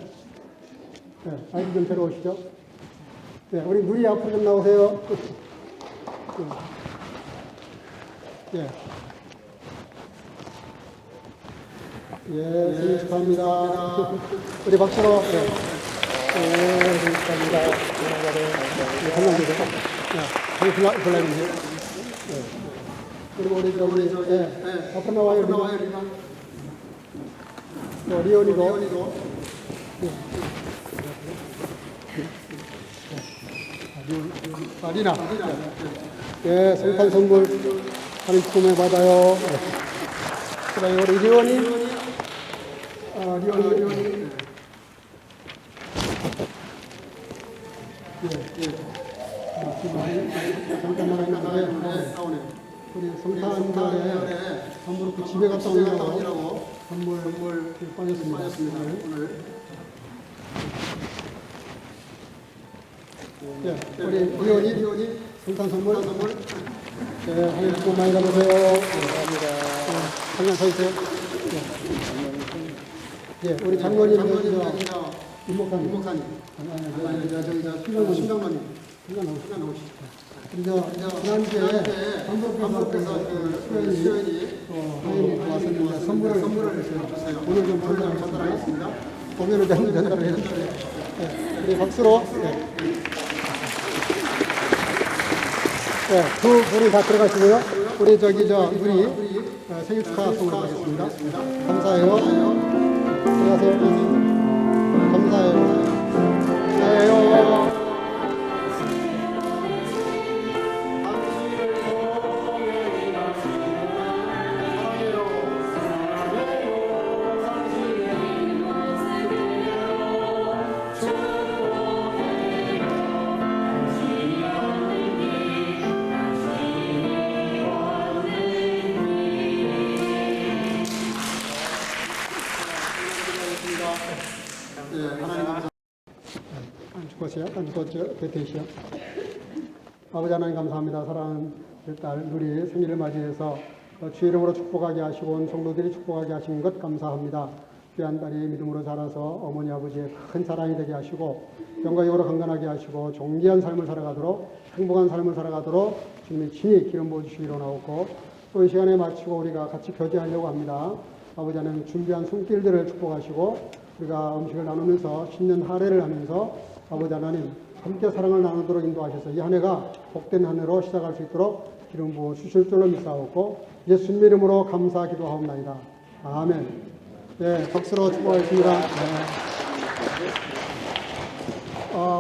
네, 아이들 좀 데려오시죠. 네, 우리 누리 앞으로 좀 나오세요. 예. 예, 생일 축하합니다. 우리 박수로. 예. 예, 생일 축하합니다. 예, 건강되세요. 예, 골라주세요. 예. 그리고 우리 저기, 예, 앞으로 나와요, 리온이도. 예. 리나. 예, 성탄 선물 하는 꿈에 받아요. 그 다음에 우리 리온이. 리온이. 잠깐만 하는데, 우리 성탄날에 선물 그 집에 갔다 오느라고 선물 빠졌습니다. 오늘. 예, 우리 리온이 성탄 선물. 네, 하늘 복 많이 받으세요. 감사합니다. 한명 서 있어요. 예, 우리 장로님, 임목사님. 신장로님. 지난주에 한국에서 수연이 왔었는데 선물을 줬어요. 오늘 좀 전달하겠습니다. 공연을 전달을 해주세요. 우리 박수로. 네, 두 분이 다 들어가시고요. 우리 우리 생일 축하 선물 하겠습니다. 감사해요. 안녕하세요. 감사해요. 감사해요. 안 죽었죠? 베테시요. 아버지 하나님 감사합니다. 사랑하는 딸 누리 생일을 맞이해서 주의 이름으로 축복하게 하시고 온 성도들이 축복하게 하신 것 감사합니다. 귀한 딸이 믿음으로 자라서 어머니 아버지의 큰 사랑이 되게 하시고 영광으로 강건하게 하시고 존귀한 삶을 살아가도록 행복한 삶을 살아가도록 주님이 친히 기름 부어주시기로 나오고 또 이 시간에 마치고 우리가 같이 교제하려고 합니다. 아버지 하나님 준비한 손길들을 축복하시고 우리가 음식을 나누면서 신년 할애를 하면서 아버지 하나님 함께 사랑을 나누도록 인도하셔서 이 한 해가 복된 한 해로 시작할 수 있도록 기름 부어 주실 줄로 믿사옵고 예수님 이름으로 감사 기도하옵나이다. 아멘. 네, 박수로 축복하겠습니다. 네.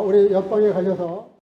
우리 옆방에 가셔서